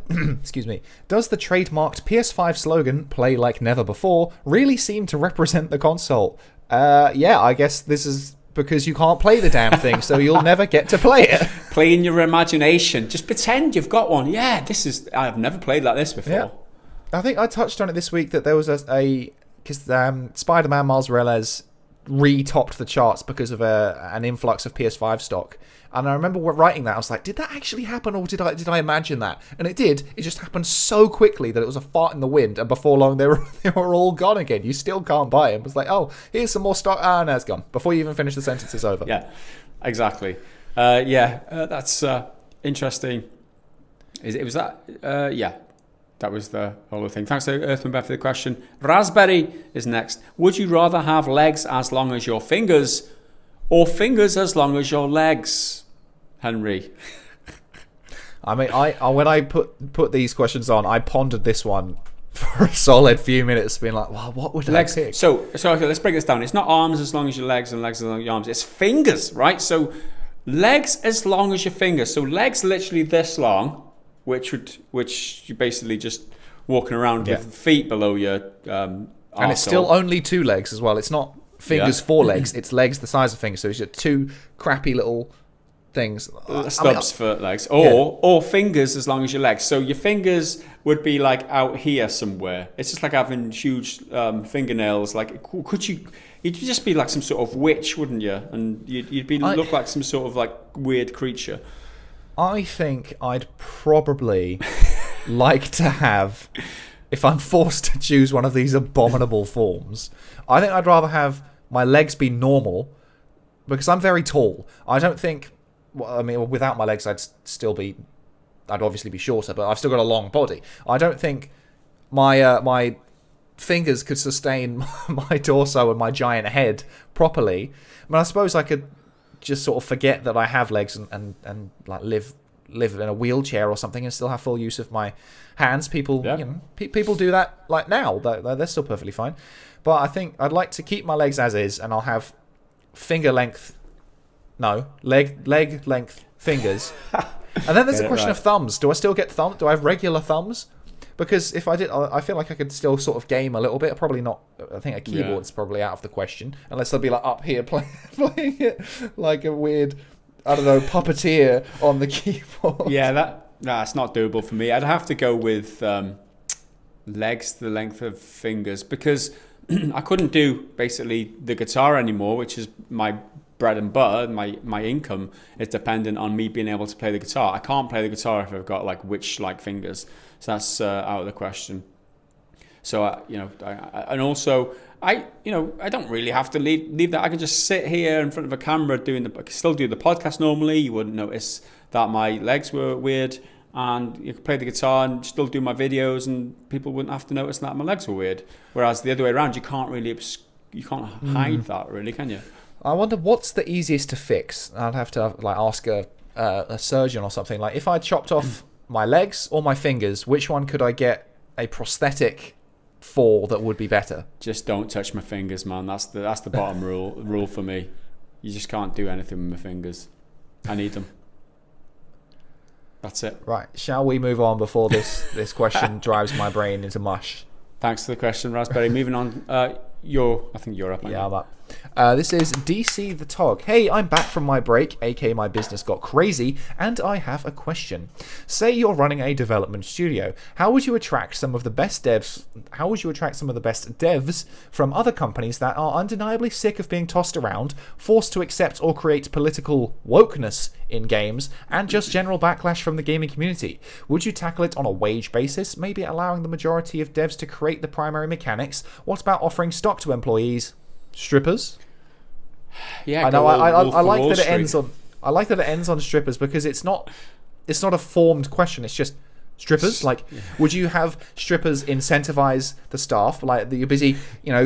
does the trademarked PS5 slogan "Play like never before" really seem to represent the console? Yeah, I guess this is because you can't play the damn thing, so you'll never get to play it. Play in your imagination. Just pretend you've got one. Yeah, I've never played like this before. Yeah. I think I touched on it this week that there was because Spider-Man Miles Morales re-topped the charts because of an influx of PS5 stock. And I remember writing that. I was like, did that actually happen, or did I imagine that? And it did. It just happened so quickly that it was a fart in the wind, and before long they were all gone again. You still can't buy them. It was like, oh, here's some more stock. Ah, no, it's gone. Before you even finish the sentence, it's over. Yeah, exactly. That's interesting. It was that? Yeah. That was the whole thing. Thanks to Earthman Beth for the question. Raspberry is next. Would you rather have legs as long as your fingers, or fingers as long as your legs, Henry? I mean, I when I put these questions on, I pondered this one for a solid few minutes, being like, well, what would legs pick? So okay, let's break this down. It's not arms as long as your legs and legs as long as your arms. It's fingers, right? So legs as long as your fingers. So legs literally this long, which you basically just walking around with feet below your and it's still only 2 legs as well. It's not fingers 4 legs. It's legs the size of fingers. So it's your 2 crappy little things. Stubs for legs, or fingers as long as your legs. So your fingers would be like out here somewhere. It's just like having huge fingernails. Like, could you? You'd just be like some sort of witch, wouldn't you? And you'd look like some sort of like weird creature. I think I'd probably like to have, if I'm forced to choose one of these abominable forms, I think I'd rather have my legs be normal, because I'm very tall. I don't think, well, I mean, without my legs, I'd obviously be shorter, but I've still got a long body. I don't think my fingers could sustain my torso and my giant head properly. I mean, I suppose I could just sort of forget that I have legs and like live in a wheelchair or something and still have full use of my hands. People, people do that like now. They're still perfectly fine. But I think I'd like to keep my legs as is, and I'll have leg length fingers. And then there's a question of thumbs. Do I still get thumbs? Do I have regular thumbs? Because if I did, I feel like I could still sort of game a little bit. Probably not. I think a keyboard's probably out of the question, unless I'll be like up here playing it like a weird, I don't know, puppeteer on the keyboard. Yeah, that's not doable for me. I'd have to go with legs the length of fingers, because I couldn't do basically the guitar anymore, which is my bread and butter. My income is dependent on me being able to play the guitar. I can't play the guitar if I've got like witch-like fingers. So that's out of the question. So and also I don't really have to leave that. I can just sit here in front of a camera still do the podcast normally. You wouldn't notice that my legs were weird, and you could play the guitar and still do my videos, and people wouldn't have to notice that my legs were weird. Whereas the other way around, you can't hide that, really, can you? I wonder what's the easiest to fix. I'd have to like ask a surgeon or something. Like, if I chopped off my legs or my fingers, which one could I get a prosthetic for that would be better? Just don't touch my fingers, man. That's the bottom rule for me. You just can't do anything with my fingers. I need them. That's it. Right. Shall we move on before this question drives my brain into mush? Thanks for the question, Raspberry. Moving on. I think you're up. Yeah, I'm up. This is DC the Tog. Hey, I'm back from my break, aka my business got crazy, and I have a question. Say you're running a development studio. How would you attract some of the best devs from other companies that are undeniably sick of being tossed around, forced to accept or create political wokeness in games, and just general backlash from the gaming community? Would you tackle it on a wage basis, maybe allowing the majority of devs to create the primary mechanics? What about offering stock to employees? Strippers? Yeah, I know. I like that it ends on. I like that it ends on strippers, because it's not a formed question. It's just strippers. Like, would you have strippers incentivize the staff? Like, you're busy,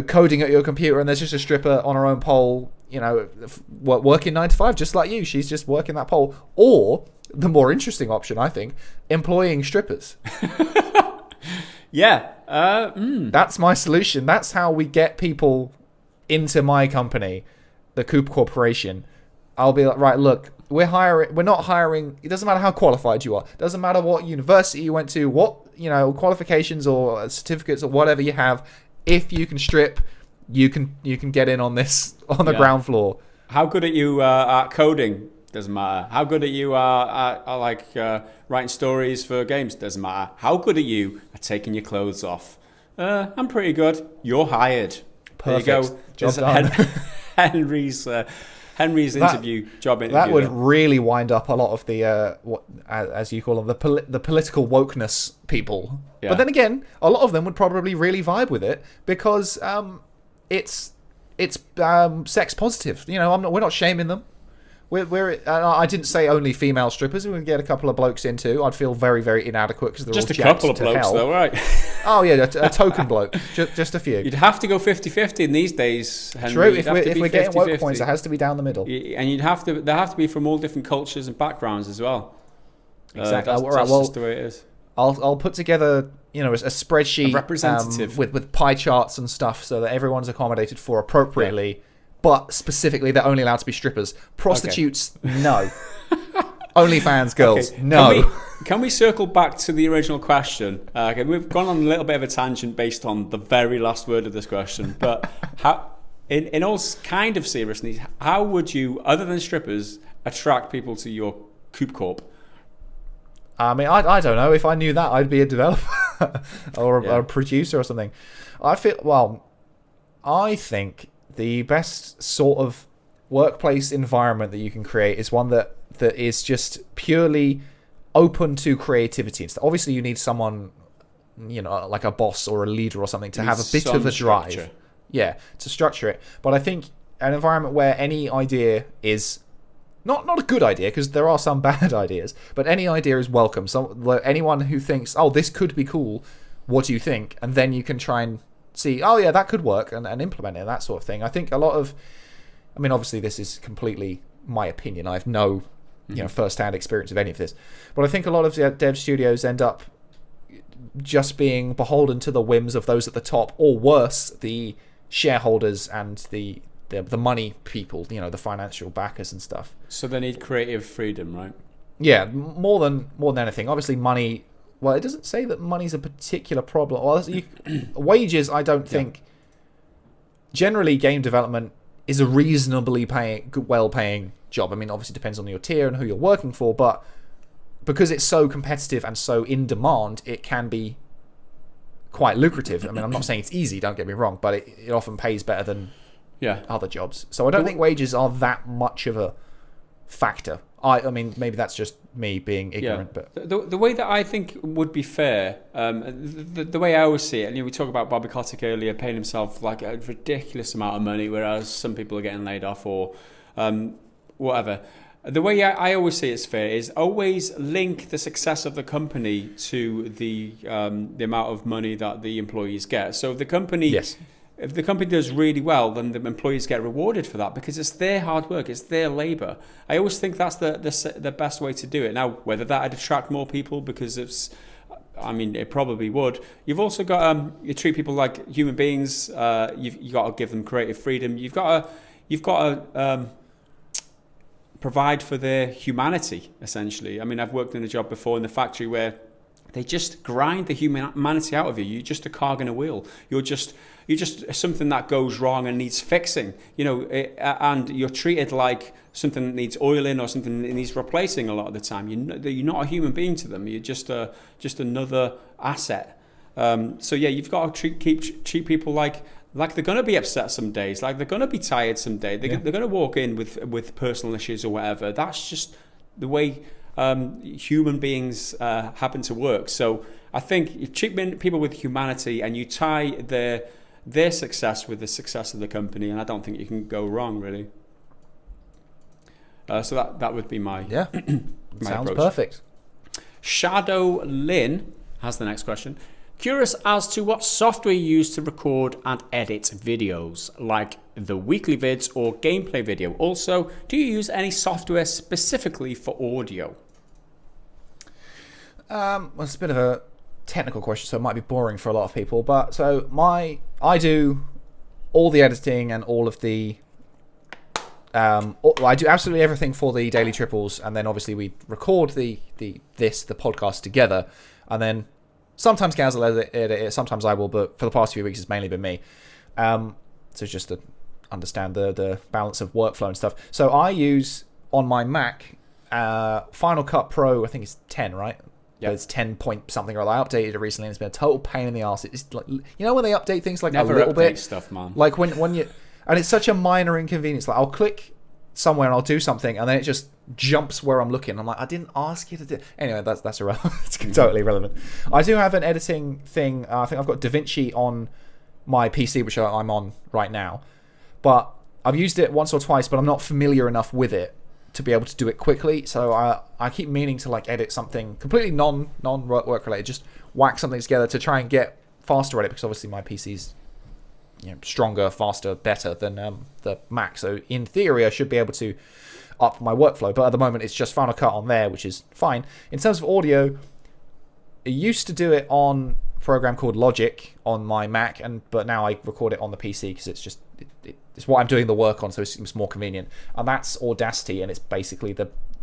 coding at your computer, and there's just a stripper on her own pole, working 9 to 5, just like you. She's just working that pole. Or the more interesting option, I think, employing strippers. Yeah. That's my solution. That's how we get people into my company, the Coop Corporation. I'll be like, right, look, we're not hiring. It doesn't matter how qualified you are. It doesn't matter what university you went to, what, qualifications or certificates or whatever you have. If you can strip, you can get in on this on the ground floor. How good are you at coding? Doesn't matter. How good are you at writing stories for games? Doesn't matter. How good are you at taking your clothes off? I'm pretty good. You're hired. Perfect. There you go. Job done. Henry's job interview. That would really wind up a lot of the what as you call them, the political wokeness people. Yeah. But then again, a lot of them would probably really vibe with it because it's sex positive. We're not shaming them. I didn't say only female strippers. We would get a couple of blokes in too. I'd feel very, very inadequate because they're just all a couple of blokes, hell. though, right? Oh yeah, a token bloke, just a few. You'd have to go 50-50 in these days, Henry. True. If we're getting woke points, it has to be down the middle. And they have to be from all different cultures and backgrounds as well. Exactly. That's just the way it is. I'll put together a spreadsheet, representative with pie charts and stuff so that everyone's accommodated for appropriately. Yeah. But specifically, they're only allowed to be strippers. Prostitutes, no. OnlyFans girls, okay. no. Can we circle back to the original question? We've gone on a little bit of a tangent based on the very last word of this question. But in all kind of seriousness, how would you, other than strippers, attract people to your Coop Corp? I mean, I don't know. If I knew that, I'd be a developer or a producer or something. I think the best sort of workplace environment that you can create is one that is just purely open to creativity. Obviously, you need someone, like a boss or a leader or something to have a bit of a drive. Structure. Yeah, to structure it. But I think an environment where any idea is not a good idea, because there are some bad ideas, but any idea is welcome. So anyone who thinks, oh, this could be cool, what do you think? And then you can try and see, oh yeah, that could work, and implement it, and that sort of thing. I think a lot of, obviously this is completely my opinion. I have no first-hand experience of any of this. But I think a lot of dev studios end up just being beholden to the whims of those at the top, or worse, the shareholders and the money people, the financial backers and stuff. So they need creative freedom, right? Yeah, more than anything. Obviously, money. Well, it doesn't say that money's a particular problem. Well, wages, I don't think. Generally, game development is a reasonably well-paying job. Obviously, it depends on your tier and who you're working for, but because it's so competitive and so in demand, it can be quite lucrative. I'm not saying it's easy, don't get me wrong, but it often pays better than other jobs. So I don't think wages are that much of a factor. Maybe that's just me being ignorant, but the way that I think would be fair, the way I always see it, and we talked about Bobby Kotick earlier paying himself like a ridiculous amount of money, whereas some people are getting laid off or whatever. The way I always see it's fair is always link the success of the company to the amount of money that the employees get. So if the company if the company does really well, then the employees get rewarded for that because it's their hard work, it's their labour. I always think that's the best way to do it. Now, whether that would attract more people because it probably would. You've also got you treat people like human beings. You've got to give them creative freedom. You've got to provide for their humanity, essentially. I've worked in a job before in the factory where they just grind the humanity out of you. You're just a cog in a wheel. You're just something that goes wrong and needs fixing, and you're treated like something that needs oiling or something that needs replacing a lot of the time. You're not a human being to them. You're just another asset. You've got to treat people like they're going to be upset some days, like they're going to be tired some day. They're going to walk in with personal issues or whatever. That's just the way human beings happen to work. So I think you treat people with humanity and you tie their success with the success of the company, and I don't think you can go wrong, really. So that would be my my sounds approach. Perfect. Shadow Lynn has the next question. Curious as to what software you use to record and edit videos, like the weekly vids or gameplay video. Also, do you use any software specifically for audio? Well, it's a bit of technical question, so it might be boring for a lot of people. But so I do all the editing and all of the. I do absolutely everything for the daily triples, and then obviously we record the podcast together, and then sometimes Gaz will edit it, sometimes I will, but for the past few weeks it's mainly been me. So just to understand the balance of workflow and stuff. So I use on my Mac Final Cut Pro. I think it's 10, right? Yeah, it's 10 point something or other. I updated it recently, and it's been a total pain in the ass. It's like, you know, when they update things like Never a little bit stuff, man. Like when you, and it's such a minor inconvenience. Like I'll click somewhere and I'll do something, and then it just jumps where I'm looking. I'm like, I didn't ask you to do. Anyway, that's irrelevant. It's totally irrelevant. I do have an editing thing. I think I've got DaVinci on my PC, which I'm on right now, but I've used it once or twice, but I'm not familiar enough with it to be able to do it quickly. So I keep meaning to like edit something completely non work related, just whack something together to try and get faster at it, because obviously my PC's stronger, faster, better than the Mac. So in theory, I should be able to up my workflow. But at the moment, it's just Final Cut on there, which is fine. In terms of audio, I used to do it on a program called Logic on my Mac, but now I record it on the PC because it's just it's what I'm doing the work on, so it's more convenient. And that's Audacity, and it's basically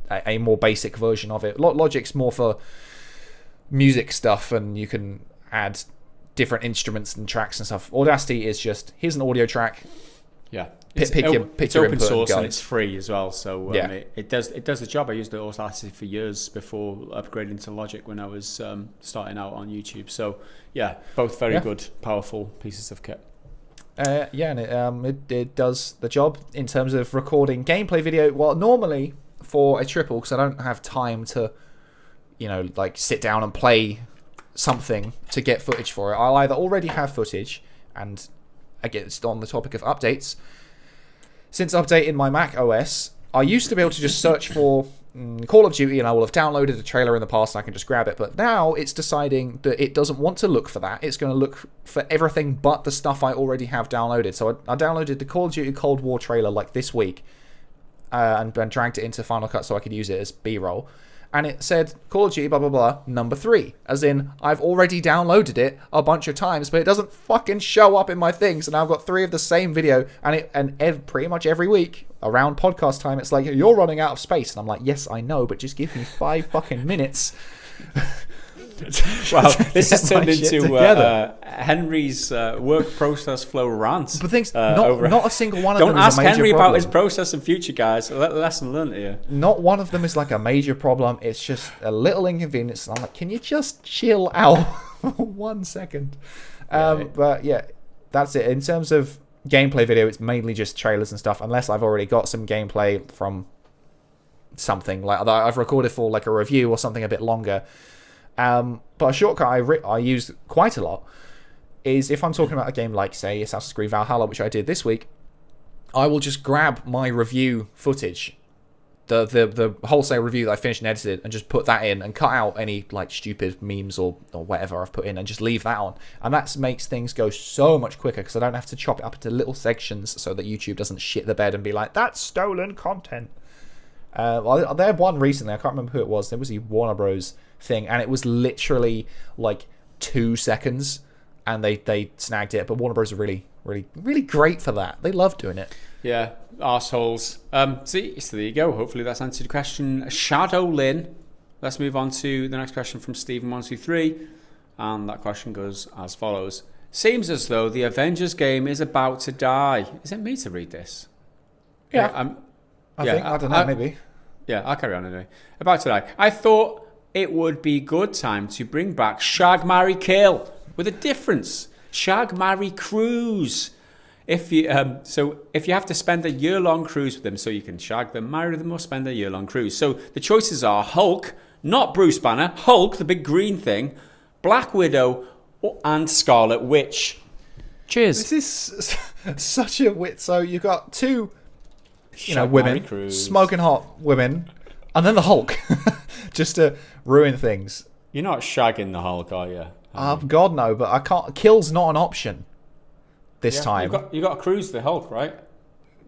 a more basic version of it. Logic's more for music stuff, and you can add different instruments and tracks and stuff. Audacity is just, here's an audio track. Yeah, pick your open input source and it's free as well. So it does the job. I used Audacity for years before upgrading to Logic when I was starting out on YouTube. So yeah, both very good, powerful pieces of kit. And it does the job in terms of recording gameplay video. Well, normally for a triple, because I don't have time to, like sit down and play something to get footage for it. I'll either already have footage, and again, it's on the topic of updates. Since updating my Mac OS, I used to be able to just search for Call of Duty, and I will have downloaded a trailer in the past, and I can just grab it. But now it's deciding that it doesn't want to look for that. It's going to look for everything but the stuff I already have downloaded. So I downloaded the Call of Duty Cold War trailer like this week, and dragged it into Final Cut so I could use it as B-roll. And it said Call of Duty blah blah blah number 3, as in I've already downloaded it a bunch of times, but it doesn't fucking show up in my things. And I've got 3 of the same video, and pretty much every week around podcast time, it's like, you're running out of space, and I'm like, yes, I know, but just give me 5 fucking minutes. Wow, this has turned into Henry's work process flow rant. But things, not a single one of them is a major problem. Don't ask Henry about his process in future, guys. Lesson learned here. Not one of them is like a major problem. It's just a little inconvenience. I'm like, can you just chill out for 1 second? But yeah, that's it. In terms of gameplay video, it's mainly just trailers and stuff, unless I've already got some gameplay from something like that I've recorded for like a review or something a bit longer. But a shortcut I use quite a lot is if I'm talking about a game like, say, Assassin's Creed Valhalla, which I did this week, I will just grab my review footage, the wholesale review that I finished and edited, and just put that in and cut out any like stupid memes or whatever I've put in, and just leave that on. And that makes things go so much quicker because I don't have to chop it up into little sections so that YouTube doesn't shit the bed and be like, that's stolen content. Well, they had one recently, I can't remember who it was. There was a Warner Bros. Thing, and it was literally like 2 seconds, and they snagged it. But Warner Bros. Are really, really, really great for that. They love doing it. Yeah, arseholes. So there you go. Hopefully that's answered the question. Shadow Lynn. Let's move on to the next question from Stephen123, and that question goes as follows. Seems as though the Avengers game is about to die. Is it me to read this? Yeah, I don't know, maybe. Yeah, I'll carry on anyway. About to die. I thought it would be good time to bring back Shag, Marry, Kill with a difference. Shag, Marry, Cruise. If you have to spend a year-long cruise with them, so you can shag them, marry them, or spend a year-long cruise. So the choices are Hulk, not Bruce Banner, Hulk, the big green thing, Black Widow, and Scarlet Witch. Cheers. This is such a wit. So you've got 2, women, smoking hot women, and then the Hulk, just to ruin things. You're not shagging the Hulk, are you? God no, but I can't. Kill's not an option this time. You got to cruise the Hulk, right?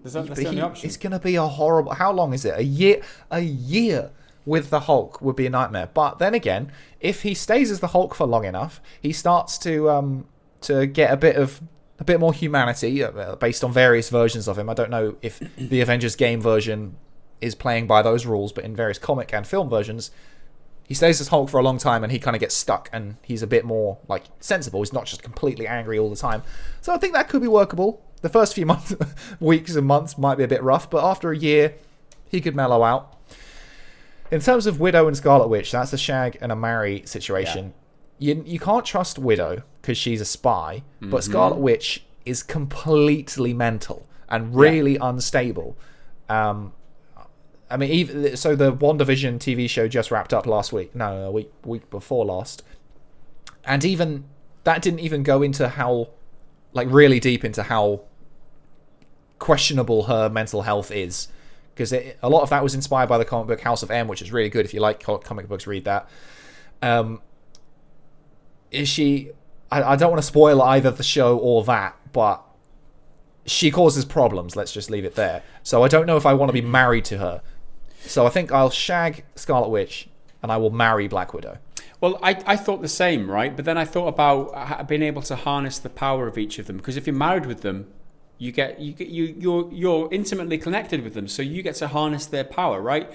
That's the only option. It's going to be a horrible. How long is it? A year. with the Hulk would be a nightmare. But then again, if he stays as the Hulk for long enough, he starts to get a bit more humanity based on various versions of him. I don't know if the Avengers game version is playing by those rules, but in various comic and film versions, he stays as Hulk for a long time and he kind of gets stuck and he's a bit more like sensible. He's not just completely angry all the time. So I think that could be workable. The first few months, weeks and months might be a bit rough, but after a year, he could mellow out. In terms of Widow and Scarlet Witch, that's a shag and a marry situation. Yeah. You can't trust Widow because she's a spy, but Scarlet Witch is completely mental and really unstable. I mean, even so, the WandaVision TV show just wrapped up last week. No, week before last, and even that didn't even go into how, like, really deep into how questionable her mental health is, because a lot of that was inspired by the comic book House of M, which is really good. If you like comic books, read that. Is she? I don't want to spoil either the show or that, but she causes problems. Let's just leave it there. So I don't know if I want to be married to her. So I think I'll shag Scarlet Witch and I will marry Black Widow. Well, I thought the same, right? But then I thought about being able to harness the power of each of them, because if you're married with them, you're intimately connected with them, so you get to harness their power, right?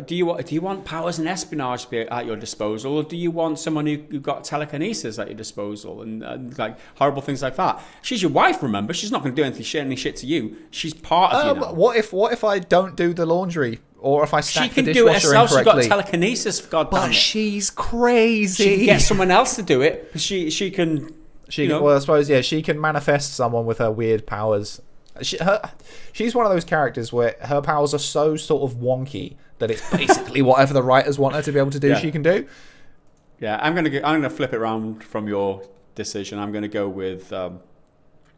Do you want powers and espionage to be at your disposal, or do you want someone who got telekinesis at your disposal and like horrible things like that? She's your wife, remember? She's not going to do any shit to you. She's part of you now. What if I don't do the laundry, or if I stack the dishwasher do it herself. incorrectly? She's got telekinesis. God damn it! But she's crazy. She can get someone else to do it. She can. Well, I suppose she can manifest someone with her weird powers. She's one of those characters where her powers are so sort of wonky that it's basically whatever the writers want her to be able to do, she can do. Yeah, I'm gonna flip it around from your decision. I'm gonna go with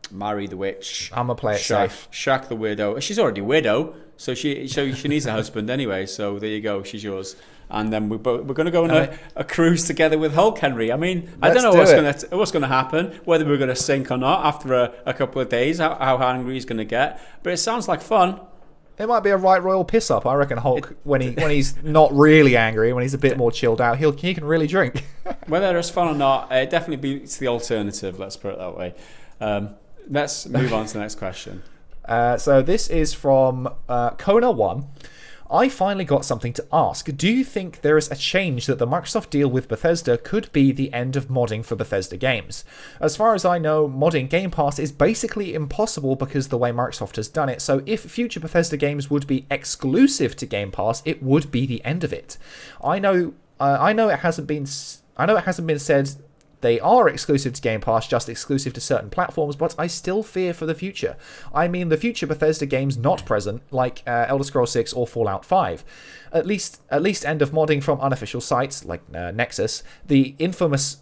marry the witch. I'm gonna play it safe. Shaq the widow. She's already a widow, so she needs a husband anyway. So there you go. She's yours. And then we're going to go on a cruise together with Hulk Henry. I mean, I don't know what's going to happen, whether we're going to sink or not after a couple of days, how angry he's going to get. But it sounds like fun. It might be a right royal piss up. I reckon Hulk, when he's not really angry, when he's a bit more chilled out, he can really drink. Whether it's fun or not, it definitely beats the alternative. Let's put it that way. Let's move on to the next question. So this is from Kona1. I finally got something to ask. Do you think there is a change that the Microsoft deal with Bethesda could be the end of modding for Bethesda games? As far as I know, modding Game Pass is basically impossible because the way Microsoft has done it, so if future Bethesda games would be exclusive to Game Pass, it would be the end of it. I know it hasn't been said they are exclusive to Game Pass, just exclusive to certain platforms, but I still fear for the future. I mean the future Bethesda games not present, like Elder Scrolls 6 or Fallout 5. At least end of modding from unofficial sites, like Nexus. The infamous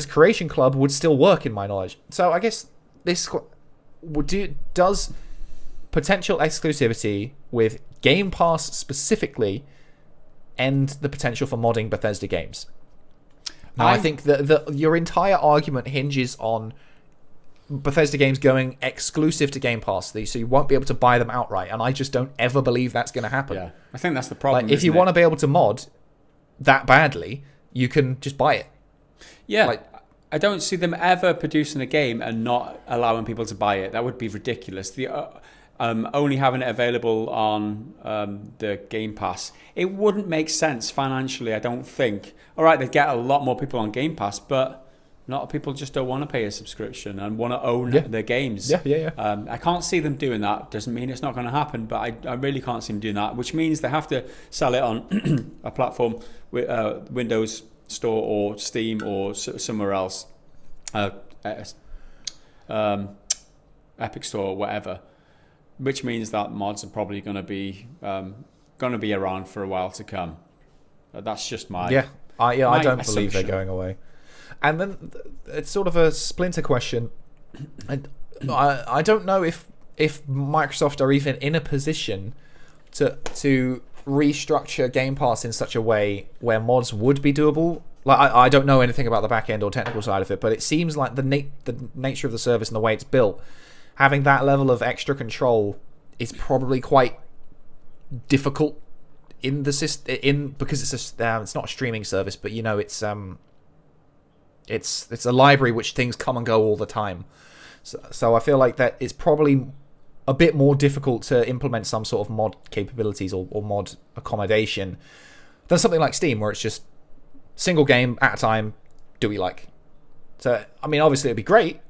Creation Club would still work in my knowledge. So I guess this does potential exclusivity with Game Pass specifically end the potential for modding Bethesda games? Now, I think that your entire argument hinges on Bethesda games going exclusive to Game Pass, so you won't be able to buy them outright, and I just don't ever believe that's going to happen. Yeah, I think that's the problem. Like, if you want to be able to mod that badly, you can just buy it. Yeah, I don't see them ever producing a game and not allowing people to buy it. That would be ridiculous. Only having it available on the Game Pass, it wouldn't make sense financially, I don't think. All right, they'd get a lot more people on Game Pass, but a lot of people just don't want to pay a subscription and want to own their games. Yeah. I can't see them doing that. Doesn't mean it's not going to happen, but I really can't see them doing that, which means they have to sell it on a platform with Windows Store or Steam or somewhere else, Epic Store or whatever. Which means that mods are probably going to be around for a while to come. That's just my I don't assumption. believe they're going away. And then it's sort of a splinter question. I don't know if Microsoft are even in a position to restructure Game Pass in such a way where mods would be doable. Like I don't know anything about the back end or technical side of it, but it seems like the nature of the service and the way it's built, having that level of extra control is probably quite difficult in the system because it's not a streaming service, but it's a library which things come and go all the time. So I feel like that it's probably a bit more difficult to implement some sort of mod capabilities or mod accommodation than something like Steam, where it's just single game at a time. Do we like? So I mean, obviously it'd be great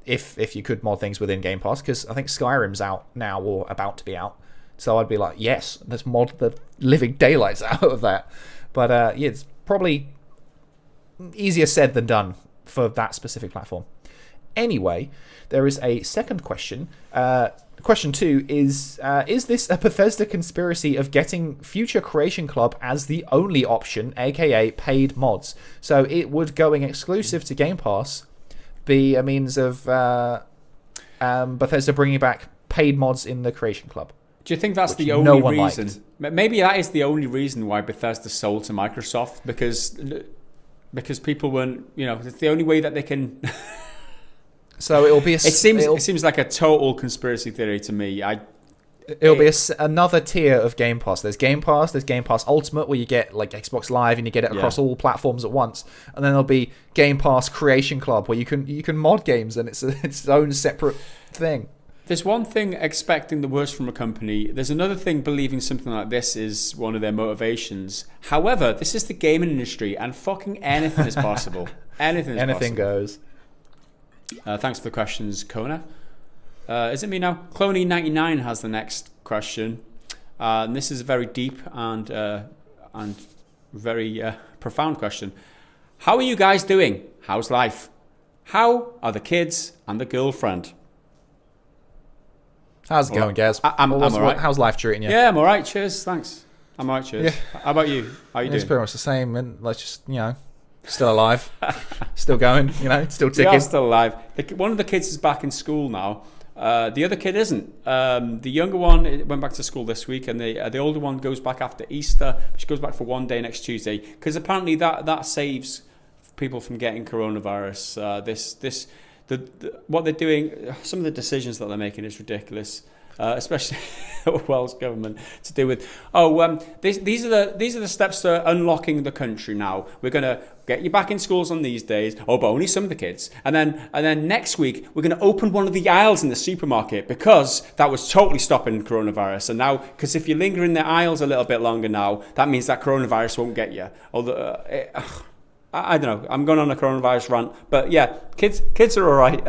if you could mod things within Game Pass, because I think Skyrim's out now or about to be out. So I'd be like, yes, let's mod the living daylights out of that. But yeah, it's probably easier said than done for that specific platform. Anyway, there is a second question. Question 2 is this a Bethesda conspiracy of getting Future Creation Club as the only option, aka paid mods? So it would, going exclusive to Game Pass, be a means of Bethesda bringing back paid mods in the Creation Club. Do you think that's the only reason? Maybe that is the only reason why Bethesda sold to Microsoft, because people weren't, it's the only way that they can. So it'll be. It seems like a total conspiracy theory to me. It'll be another tier of Game Pass. There's Game Pass Ultimate, where you get like Xbox Live and you get it across all platforms at once, and then there'll be Game Pass Creation Club, where you can mod games, and it's its own separate thing. There's one thing expecting the worst from a company. There's another thing believing something like this is one of their motivations. However, this is the gaming industry, and fucking anything is possible. Anything goes. Thanks for the questions, Kona. Is it me now? Cloney99 has the next question. And this is a very deep and very profound question. How are you guys doing? How's life? How are the kids and the girlfriend? How's it going, Gaz? I'm all right. How's life treating you? Yeah, I'm all right. Cheers. Thanks. I'm all right. Cheers. Yeah. How about you? How are you doing? It's pretty much the same. And let's just, still alive. Still going, still ticking. We are still alive. One of the kids is back in school now. The other kid isn't. The younger one went back to school this week, and the older one goes back after Easter. She goes back for one day next Tuesday, because apparently that saves people from getting coronavirus. What they're doing, some of the decisions that they're making is ridiculous, especially Welsh government to do with. These are the steps to unlocking the country. Now we're gonna get you back in schools on these days. But only some of the kids. And then next week we're gonna open one of the aisles in the supermarket, because that was totally stopping coronavirus. And now, because if you linger in the aisles a little bit longer now, that means that coronavirus won't get you. Although. I don't know. I'm going on a coronavirus rant, but yeah, kids are all right.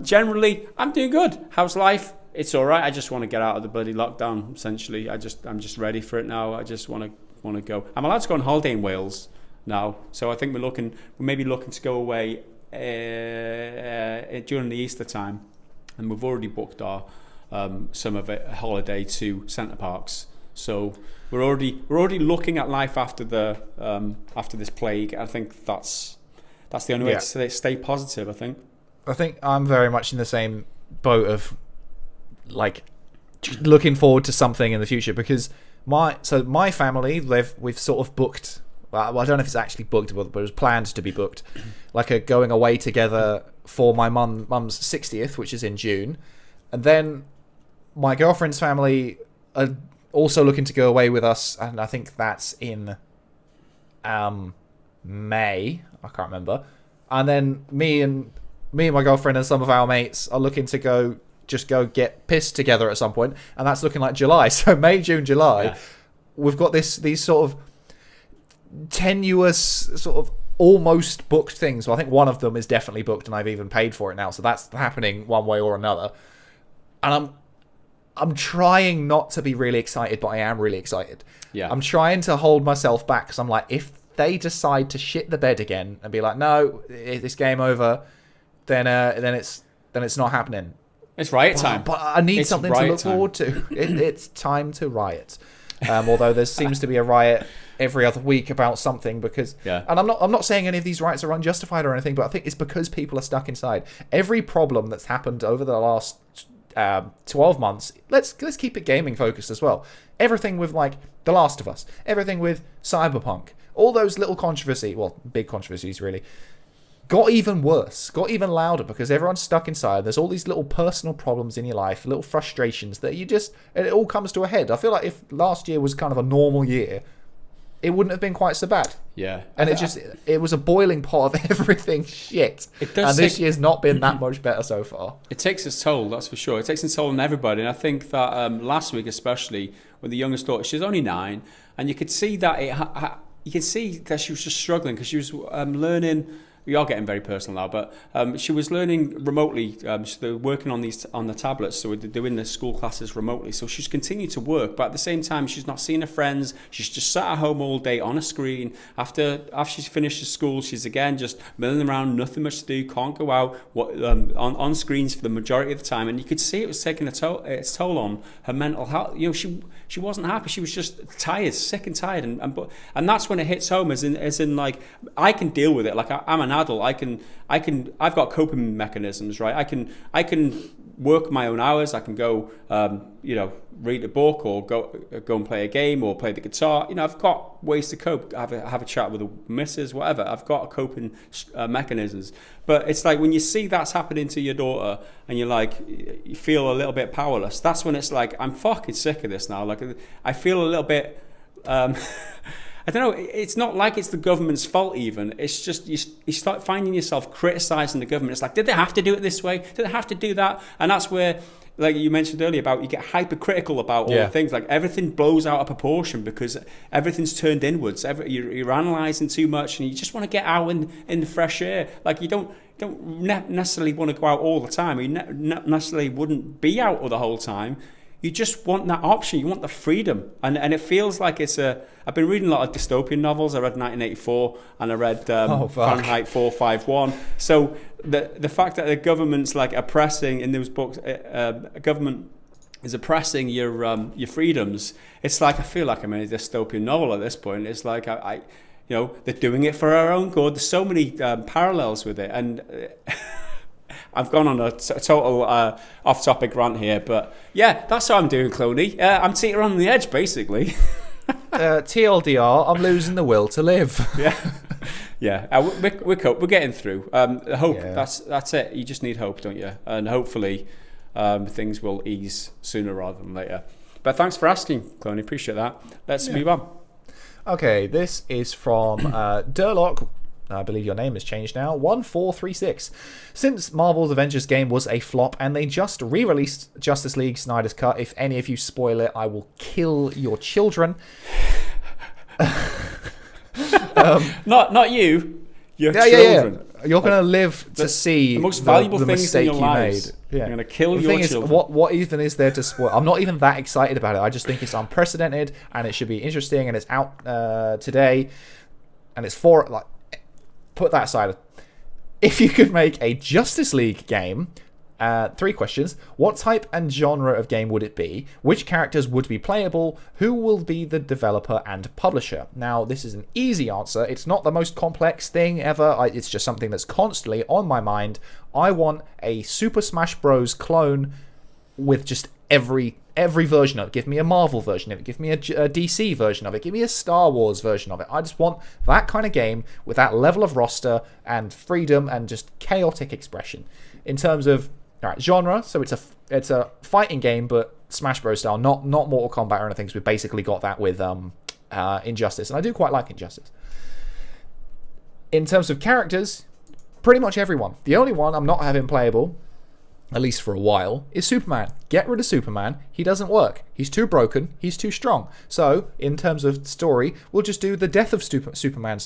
Generally, I'm doing good. How's life? It's all right. I just want to get out of the bloody lockdown. Essentially, I'm just ready for it now. I just want to go. I'm allowed to go on holiday in Wales now, so I think we're maybe looking to go away during the Easter time, and we've already booked our summer holiday to Centre Parks. So we're already looking at life after this plague. I think that's the only way to stay positive. I think I'm very much in the same boat of like looking forward to something in the future, because my family we've sort of booked. Well, I don't know if it's actually booked, but it was planned to be booked, like a going away together for my mum's 60th, which is in June, and then my girlfriend's family are also looking to go away with us, and I think that's in May. I can't remember. And then me and my girlfriend and some of our mates are looking to go get pissed together at some point, and that's looking like July. So May, June, July, we've got these sort of tenuous, sort of almost booked things. Well, I think one of them is definitely booked, and I've even paid for it now. So that's happening one way or another. And I'm trying not to be really excited, but I am really excited. Yeah. I'm trying to hold myself back, because I'm like, if they decide to shit the bed again and be like, no, it's game over, then it's not happening. It's riot time. But I need something to look forward to. It's time to riot. Although there seems to be a riot every other week about something, because and I'm not saying any of these riots are unjustified or anything, but I think it's because people are stuck inside. Every problem that's happened over the last 12 months, let's keep it gaming focused as well. Everything with like The Last of Us, everything with Cyberpunk, all those little big controversies really. got even worse, got even louder, because everyone's stuck inside. There's all these little personal problems in your life, little frustrations that it all comes to a head. I feel like if last year was kind of a normal year, it wouldn't have been quite so bad. Yeah. And it was a boiling pot of everything shit. This year's not been that much better so far. It takes its toll, that's for sure. It takes its toll on everybody. And I think that last week, especially with the youngest daughter, she's only 9, and you could see that you can see that she was just struggling because she was learning. We are getting very personal now, but she was learning remotely. So they're working on the tablets, so they're doing the school classes remotely. So she's continued to work, but at the same time, she's not seeing her friends. She's just sat at home all day on a screen. After she's finished school, she's again just milling around, nothing much to do, can't go out, on screens for the majority of the time. And you could see it was taking its toll on her mental health. She wasn't happy. She was just tired, sick and tired, and that's when it hits home. As in like, I can deal with it. Like I'm an adult. I've got coping mechanisms, right? I can work my own hours. I can go, read a book or go and play a game or play the guitar. I've got ways to cope. Have a chat with the missus, whatever. I've got coping mechanisms. But it's like when you see that's happening to your daughter and you feel a little bit powerless. That's when it's like, I'm fucking sick of this now. Like I feel a little bit. I don't know, it's not like it's the government's fault even. It's just you start finding yourself criticising the government. It's like, did they have to do it this way? Did they have to do that? And that's where, like you mentioned earlier, about you get hypercritical about all the things. Like everything blows out of proportion because everything's turned inwards. You're analysing too much and you just want to get out in the fresh air. Like you don't necessarily want to go out all the time. You necessarily wouldn't be out all the whole time. You just want that option. You want the freedom. And it feels like I've been reading a lot of dystopian novels. I read 1984 and I read Fahrenheit 451. So the fact that the government's like oppressing in those books, a government is oppressing your freedoms. It's like I feel like I'm in a dystopian novel at this point. It's like they're doing it for our own good. There's so many parallels with it. And I've gone on a total off-topic rant here, but yeah, that's what I'm doing, Cloney. I'm teetering on the edge, basically. TLDR, I'm losing the will to live. We're getting through. Hope, that's it. You just need hope, don't you? And hopefully things will ease sooner rather than later. But thanks for asking, Cloney. Appreciate that. Let's move on. Okay, this is from Durlock. I believe your name has changed now. 1436. Since Marvel's Avengers game was a flop and they just re-released Justice League Snyder's Cut, if any of you spoil it, I will kill your children. Not you. Your children. You're going to live to see the most valuable the things mistake in your you lives. made. Yeah. You're going to kill the your thing children. Is, what even is there to spoil? I'm not even that excited about it. I just think it's unprecedented and it should be interesting and it's out today and it's put that aside. If you could make a Justice League game, 3 questions. What type and genre of game would it be? Which characters would be playable? Who will be the developer and publisher? Now, this is an easy answer. It's not the most complex thing ever. It's just something that's constantly on my mind. I want a Super Smash Bros. Clone with just every version of it. Give me a Marvel version of it. Give me a DC version of it. Give me a Star Wars version of it. I just want that kind of game with that level of roster and freedom and just chaotic expression. In terms of genre, so it's a fighting game, but Smash Bros. Style, not Mortal Kombat or anything. So we basically got that with Injustice, and I do quite like Injustice. In terms of characters, pretty much everyone. The only one I'm not having playable, at least for a while, is Superman. Get rid of Superman. He doesn't work. He's too broken. He's too strong. So, in terms of story, we'll just do the death of Superman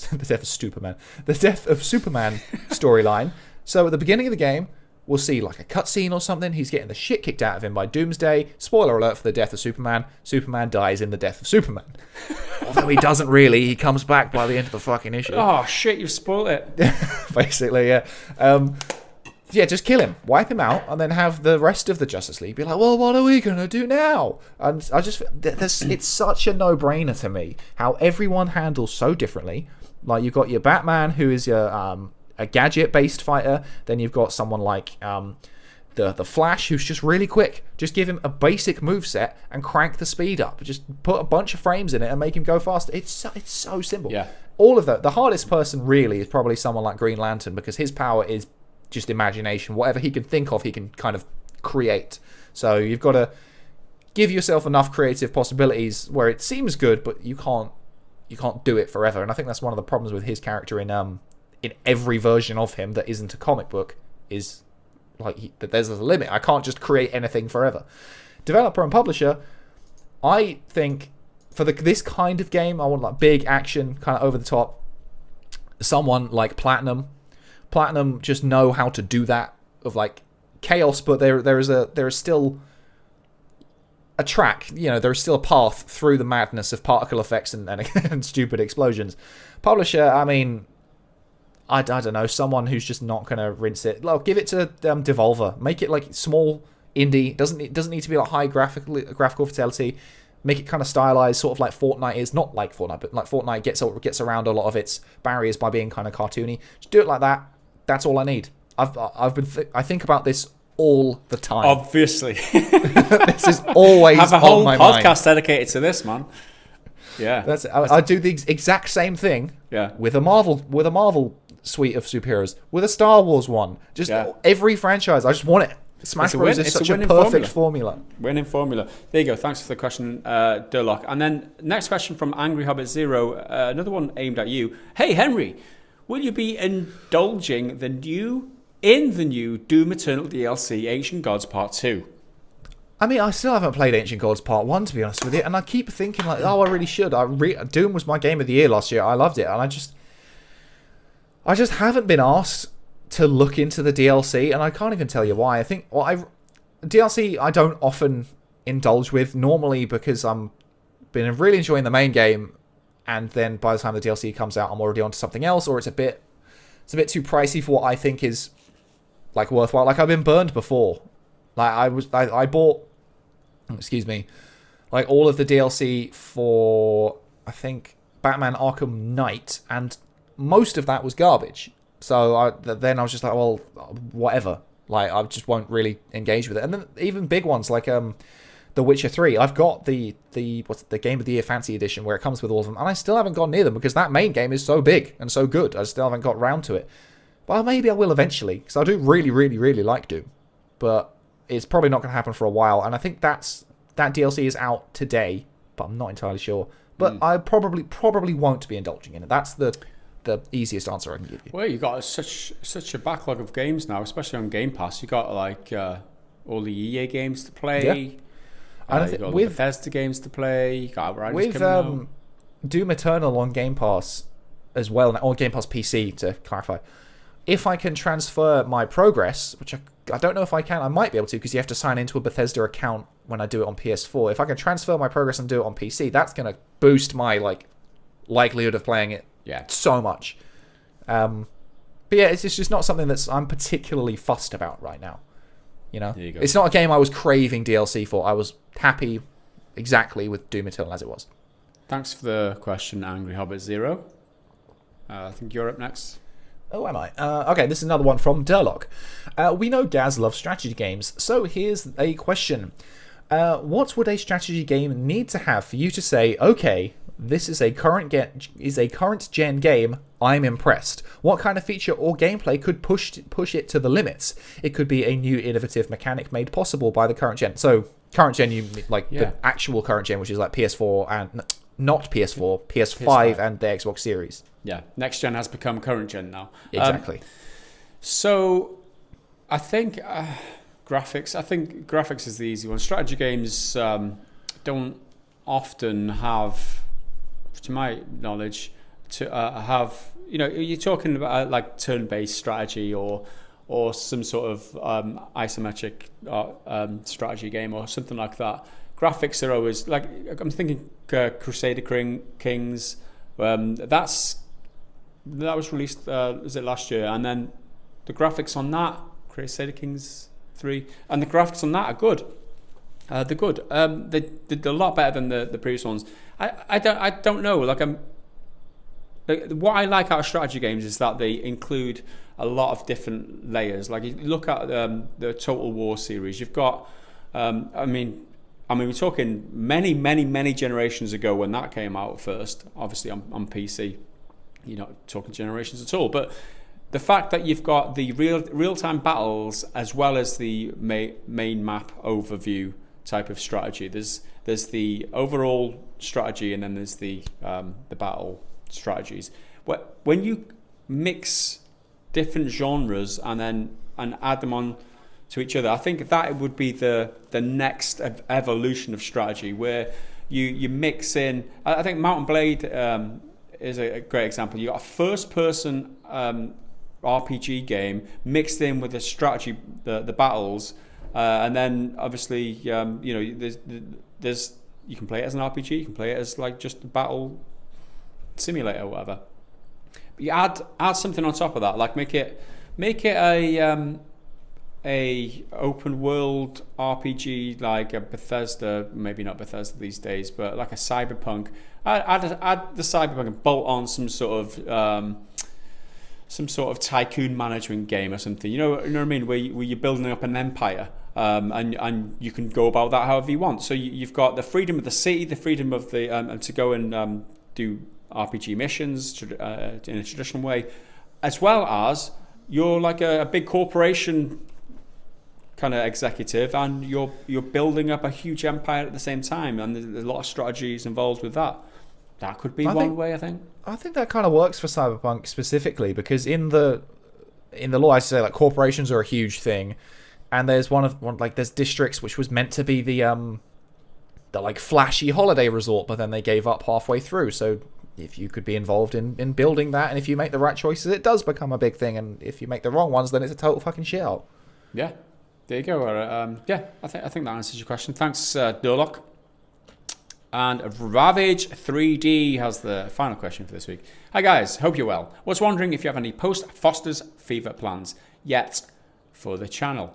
storyline. So, at the beginning of the game, we'll see like a cutscene or something. He's getting the shit kicked out of him by Doomsday. Spoiler alert for the death of Superman. Superman dies in the death of Superman. Although he doesn't really. He comes back by the end of the fucking issue. Oh, shit, you've spoiled it. Basically, yeah. Just kill him, wipe him out, and then have the rest of the Justice League be like, well, what are we going to do now? And it's such a no-brainer to me how everyone handles so differently. Like, you've got your Batman, who is a gadget-based fighter. Then you've got someone like the Flash, who's just really quick. Just give him a basic moveset and crank the speed up. Just put a bunch of frames in it and make him go faster. It's so simple. Yeah. All of that. The hardest person really is probably someone like Green Lantern, because his power is just imagination. Whatever he can think of, he can kind of create. So you've got to give yourself enough creative possibilities where it seems good, but you can't do it forever. And I think that's one of the problems with his character in every version of him that isn't a comic book, is like that there's a limit. I can't just create anything forever. Developer and publisher, I think for this kind of game, I want like big action, kind of over the top. Someone like Platinum just know how to do that, of like chaos, but there is still a track, there is still a path through the madness of particle effects and stupid explosions. Publisher, I mean, I don't know, someone who's just not going to rinse it. Well, give it to Devolver. Make it like small, indie. It doesn't need to be like high graphical fidelity. Make it kind of stylized, sort of like Fortnite is. Not like Fortnite, but like Fortnite gets around a lot of its barriers by being kind of cartoony. Just do it like that. That's all I need. I think about this all the time. Obviously. This is always have a whole on my podcast mind. dedicated to this, man. Yeah. That's I do the exact same thing. Yeah. With a Marvel suite of superheroes, with a Star Wars one, just every franchise. I just want it. Smash Bros is such a perfect formula. Winning formula. There you go. Thanks for the question, Durlock. And then next question from Angry Hobbit Zero. Another one aimed at you. Hey Henry, will you be indulging in the new Doom Eternal DLC, Ancient Gods Part 2? I mean, I still haven't played Ancient Gods Part 1, to be honest with you, and I keep thinking like, oh, I really should. Doom was my game of the year last year. I loved it, and I just haven't been asked to look into the DLC, and I can't even tell you why. I think DLC I don't often indulge with, normally because I'm been really enjoying the main game, and then by the time the DLC comes out, I'm already onto something else, or it's a bit too pricey for what I think is like worthwhile. Like I've been burned before. Like I bought, excuse me, like all of the DLC for I think Batman Arkham Knight, and most of that was garbage. So then I was just like, well, whatever. Like I just won't really engage with it. And then even big ones like The Witcher 3. I've got the Game of the Year Fancy Edition where it comes with all of them, and I still haven't gone near them because that main game is so big and so good. I still haven't got round to it. But maybe I will eventually, because I do really, really, really like Doom. But it's probably not going to happen for a while, and I think that DLC is out today, but I'm not entirely sure. But I probably won't be indulging in it. That's the easiest answer I can give you. Well, you got such a backlog of games now, especially on Game Pass. You got like all the EA games to play. Yeah. You got the Bethesda games to play. You got Outriders coming out. Doom Eternal on Game Pass as well, on Game Pass PC to clarify. If I can transfer my progress, which I don't know if I can, I might be able to because you have to sign into a Bethesda account when I do it on PS4. If I can transfer my progress and do it on PC, that's going to boost my likelihood of playing it so much. But yeah, it's just not something I'm particularly fussed about right now. There you go. It's not a game I was craving DLC for. I was happy exactly with Doom Eternal as it was. Thanks for the question, Angry Hobbit Zero. I think you're up next. Oh, am I? Okay, this is another one from Durlock. We know Gaz loves strategy games, so here's a question. What would a strategy game need to have for you to say, okay, this is a current gen game, I'm impressed? What kind of feature or gameplay could push it to the limits? It could be a new innovative mechanic made possible by the current gen. So, current gen, you mean the actual current gen, which is like PS4 and... Not PS4, PS5 and the Xbox Series. Yeah, next gen has become current gen now. Exactly. So, I think graphics is the easy one. Strategy games don't often have, to my knowledge, to have, you're talking about like turn-based strategy or some sort of isometric strategy game or something like that. Graphics are always like, I'm thinking Crusader Kings. That was released was it last year, and then the graphics on that, Crusader Kings 3, and the graphics on that are good. They're good. They're a lot better than the previous ones. I don't know. Like what I like out of strategy games is that they include a lot of different layers. Like you look at the Total War series, you've got, I mean, we're talking many generations ago when that came out first. Obviously, on PC, you're not talking generations at all. But the fact that you've got the real-time battles as well as the main map overview type of strategy. There's the overall strategy, and then there's the battle strategies. When you mix different genres and add them on to each other, I think that would be the next evolution of strategy, where you mix in. I think Mount & Blade is a great example. You got a first-person RPG game mixed in with the strategy, the battles, and then obviously there's you can play it as an RPG, you can play it as like just a battle simulator or whatever. But you add something on top of that, like make it a open world RPG, like a Bethesda, maybe not Bethesda these days, but like a Cyberpunk. Add the Cyberpunk and bolt on some sort of tycoon management game or something. You know what I mean? Where you're building up an empire, and you can go about that however you want. So you've got the freedom of the city, the freedom of the to go and do RPG missions in a traditional way, as well as you're like a big corporation kind of executive, and you're building up a huge empire at the same time, and there's a lot of strategies involved with that. That could be one way, I think. I think that kind of works for Cyberpunk specifically, because in the law, I say like corporations are a huge thing, and there's there's districts which was meant to be the like flashy holiday resort, but then they gave up halfway through. So if you could be involved in building that, and if you make the right choices, it does become a big thing, and if you make the wrong ones, then it's a total fucking shit out. Yeah, there you go. I think that answers your question. Thanks, Durlock. And Ravage 3D has the final question for this week. Hi guys, hope you're well. Was wondering if you have any post-Foster's Fever plans yet for the channel.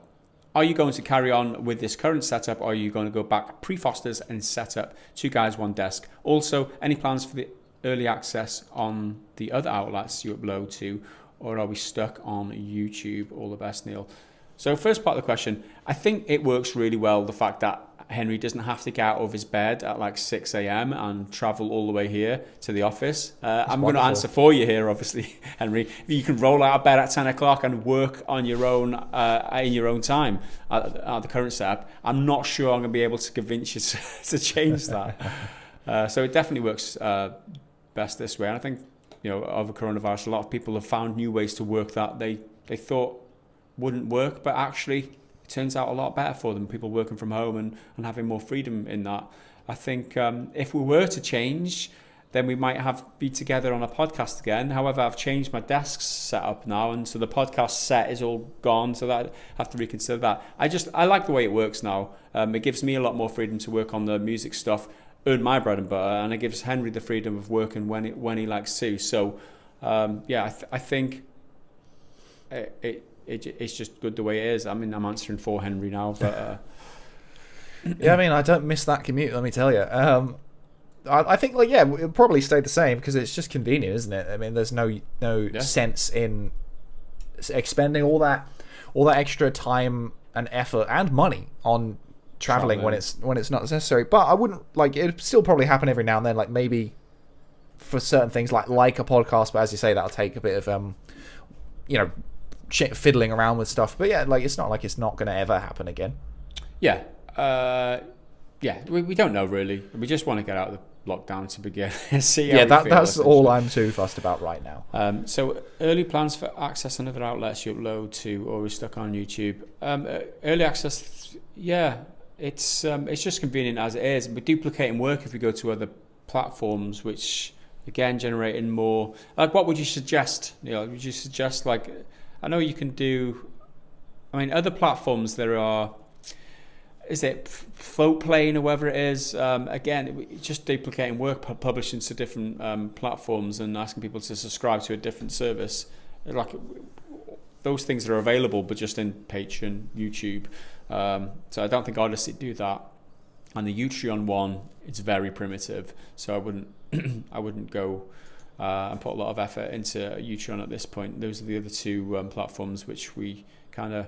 Are you going to carry on with this current setup, or are you going to go back pre-Foster's and set up 2 guys, 1 desk? Also, any plans for the early access on the other outlets you upload to, or are we stuck on YouTube? All the best, Neil. So first part of the question, I think it works really well, the fact that Henry doesn't have to get out of his bed at like 6 a.m. and travel all the way here to the office. I'm going to answer for you here, obviously, Henry. You can roll out of bed at 10 o'clock and work on your own in your own time at the current setup. I'm not sure I'm going to be able to convince you to change that. So it definitely works best this way. And I think, over coronavirus, a lot of people have found new ways to work that they thought wouldn't work, but actually it turns out a lot better for them, people working from home and having more freedom in that. I think if we were to change, then we might be together on a podcast again. However, I've changed my desk setup now, and so the podcast set is all gone, so that I have to reconsider that. I like the way it works now. It gives me a lot more freedom to work on the music stuff, earn my bread and butter, and it gives Henry the freedom of working when he likes to. So I think it's just good the way it is. I mean, I'm answering for Henry now, but yeah, I mean, I don't miss that commute, let me tell you. I think it'll probably stay the same because it's just convenient, isn't it? I mean, there's no sense in expending all that extra time and effort and money on traveling when it's not necessary. But I wouldn't it'd still probably happen every now and then, like maybe for certain things like a podcast, but as you say, that'll take a bit of fiddling around with stuff. But yeah, it's not like it's not going to ever happen again. We don't know really. We just want to get out of the lockdown to begin. See how that's all I'm too fussed about right now. So early plans for access on other outlets you upload to, or we're stuck on YouTube. Early access, it's just convenient as it is. We're duplicating work if we go to other platforms, which again generating more. What would you suggest? Would you suggest I know you can do. I mean, other platforms there are. Is it Float Plane or whatever it is? Again, just duplicating work, publishing to different platforms, and asking people to subscribe to a different service. Those things are available, but just in Patreon, YouTube. So I don't think Odyssey do that. And the Utreon one, it's very primitive. So I wouldn't go and put a lot of effort into YouTube at this point. Those are the other two platforms which we kind of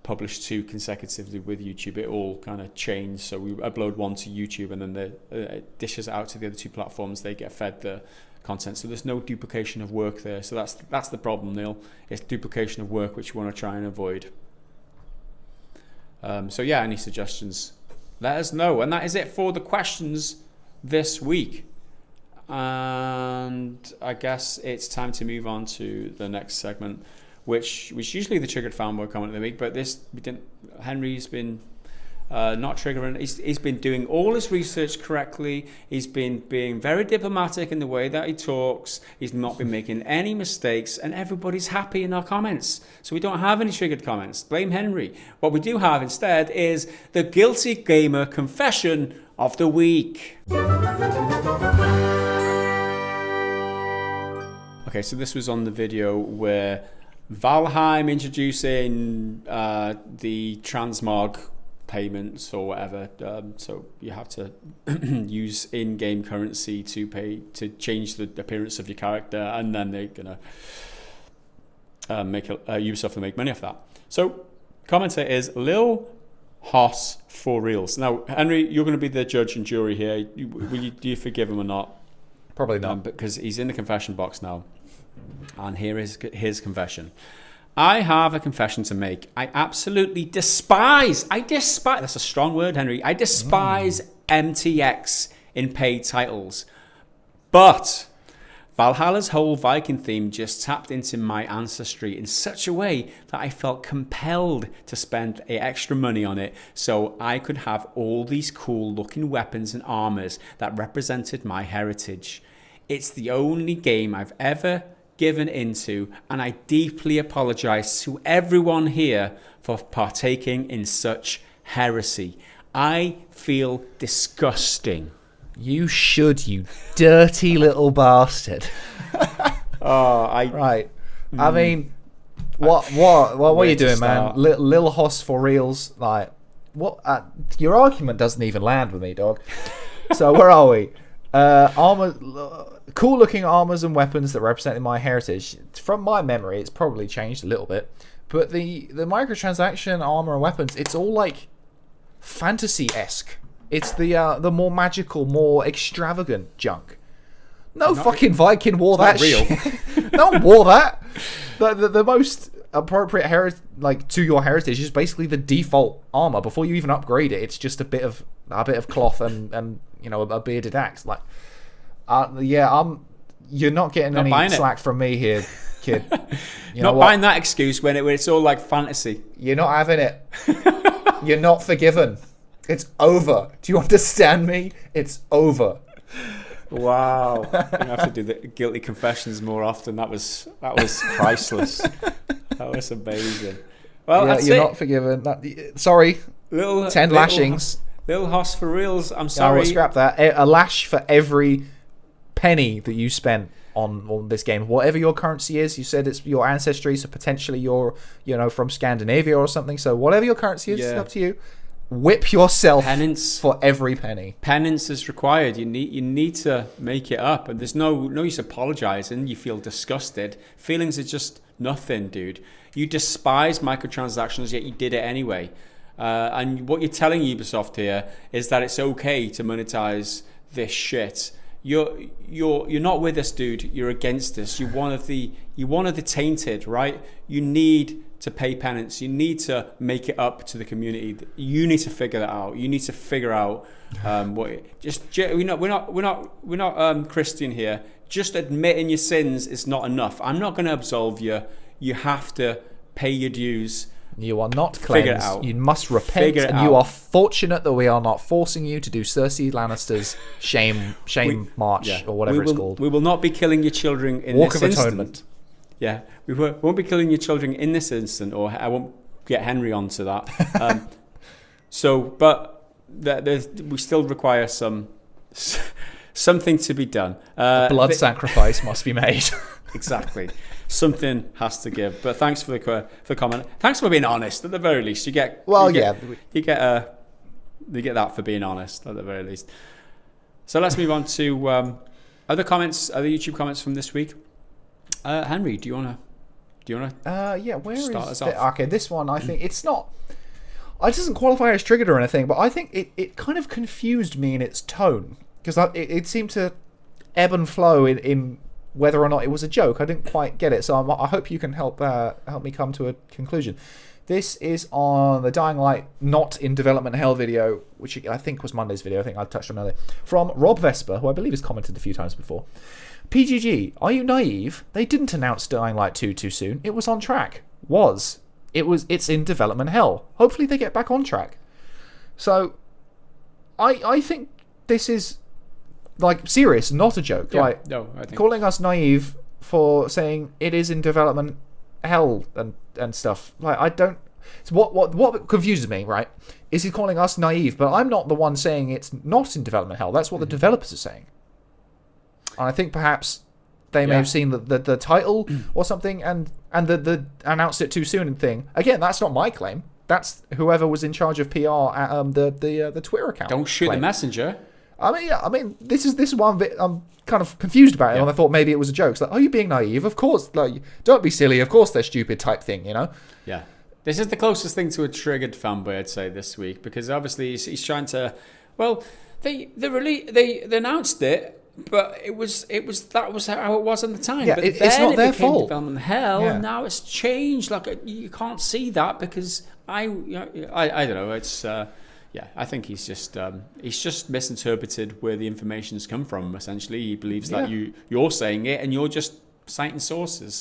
publish 2 consecutively with YouTube. It all kind of changed, so we upload one to YouTube and then it dishes out to the other 2 platforms. They get fed the content, so there's no duplication of work there. So that's the problem, Neil. It's duplication of work, which you want to try and avoid. So yeah, any suggestions, let us know. And that is it for the questions this week, and I guess it's time to move on to the next segment, which was usually the triggered fanboy comment of the week, but this we didn't. Henry's been not triggering. He's been doing all his research correctly. He's been being very diplomatic in the way that he talks. He's not been making any mistakes, and everybody's happy in our comments. So we don't have any triggered comments. Blame Henry. What we do have instead is the Guilty Gamer Confession of the Week. Okay, so this was on the video where Valheim introducing the transmog payments or whatever, so you have to use in-game currency to pay to change the appearance of your character, and then they're gonna Ubisoft will make money off that. So commenter is Lil Hoss for reals. Now Henry, you're going to be the judge and jury here. Do you forgive him or not? Probably not, because he's in the confession box now. And here is his confession. I have a confession to make. I absolutely despise, that's a strong word, Henry. I despise MTX in paid titles. But Valhalla's whole Viking theme just tapped into my ancestry in such a way that I felt compelled to spend extra money on it so I could have all these cool looking weapons and armors that represented my heritage. It's the only game I've ever given into, and I deeply apologize to everyone here for partaking in such heresy. I feel disgusting. You should, you dirty little bastard. Right. I mean, what are you doing, man? Lil Hoss for reals. Like, what? Your argument doesn't even land with me, dog. So where are we? Cool looking armors and weapons that represented my heritage. From my memory, it's probably changed a little bit, but the microtransaction armor and weapons, it's all like fantasy-esque. It's the more magical, more extravagant junk. No fucking Viking wore that real. Shit. No one wore that. The most appropriate to your heritage is basically the default armor. Before you even upgrade it, it's just a bit of cloth and a bearded axe. Like, you're not getting any slack from me here, kid. Not buying that excuse when it's all like fantasy. You're not having it. You're not forgiven. It's over. Do you understand me? It's over. Wow. You're gonna have to do the guilty confessions more often. That was priceless. That was amazing. Well, yeah, that's you're it. Not forgiven. Sorry. 10 lashings. Little Hoss for reals. I'm sorry. No, scrap that. A lash for every penny that you spent on this game. Whatever your currency is, you said it's your ancestry, so potentially you're from Scandinavia or something. So whatever your currency is, it's up to you. Whip yourself for every penny. Penance is required. You need to make it up, and there's no use apologizing. You feel disgusted. Feelings are just nothing, dude. You despise microtransactions, yet you did it anyway. And what you're telling Ubisoft here is that it's okay to monetize this shit. You're not with us, dude. You're against us. You're one of the tainted, right? You need to pay penance. You need to make it up to the community. You need to figure that out. You need to figure out we're not Christian here. Just admitting your sins is not enough. I'm not going to absolve you. You have to pay your dues. You are not cleansed. You must repent, and you are fortunate that we are not forcing you to do Cersei Lannister's shame march or whatever it's called. We will not be killing your children in Walk this of instant. Atonement. Yeah, we won't be killing your children in this instant, or I won't get Henry onto that. We still require something to be done. A blood sacrifice must be made. Exactly. Something has to give. But thanks for the comment. Thanks for being honest. At the very least, you get that for being honest. At the very least. So let's move on to Other YouTube comments from this week. Henry, do you wanna? Where is start us it? off? Okay, this one I think it's not. It doesn't qualify as triggered or anything, but I think it kind of confused me in its tone because it seemed to ebb and flow in whether or not it was a joke. I didn't quite get it, so I hope you can help me come to a conclusion. This is on the Dying Light Not in Development Hell video, which I think was Monday's video. I think I touched on earlier. From Rob Vesper, who I believe has commented a few times before. PGG, are you naive? They didn't announce Dying Light 2 too soon. It was on track. It's in development hell. Hopefully they get back on track. So, I think this is like serious, not a joke. Yeah, like no, I think calling us naive for saying it is in development hell and stuff. Like I don't. So what confuses me, right, is he calling us naive, but I'm not the one saying it's not in development hell. That's what the developers are saying. And I think perhaps they may have seen the title or something and the announced it too soon and thing. Again, that's not my claim. That's whoever was in charge of PR at the Twitter account. Don't shoot the messenger. I mean, this is one bit I'm kind of confused about it, and I thought maybe it was a joke. It's like, are you being naive? Of course, like, don't be silly. Of course, they're stupid type thing, you know? Yeah. This is the closest thing to a triggered fanboy, I'd say, this week, because obviously he's trying to. Well, they announced it, but that was how it was at the time. Yeah, but it's not their fault. Development hell, Yeah. and now it's changed. Like you can't see that because I don't know. It's. I think he's just misinterpreted where the information's come from. Essentially, he believes that you're saying it and you're just citing sources.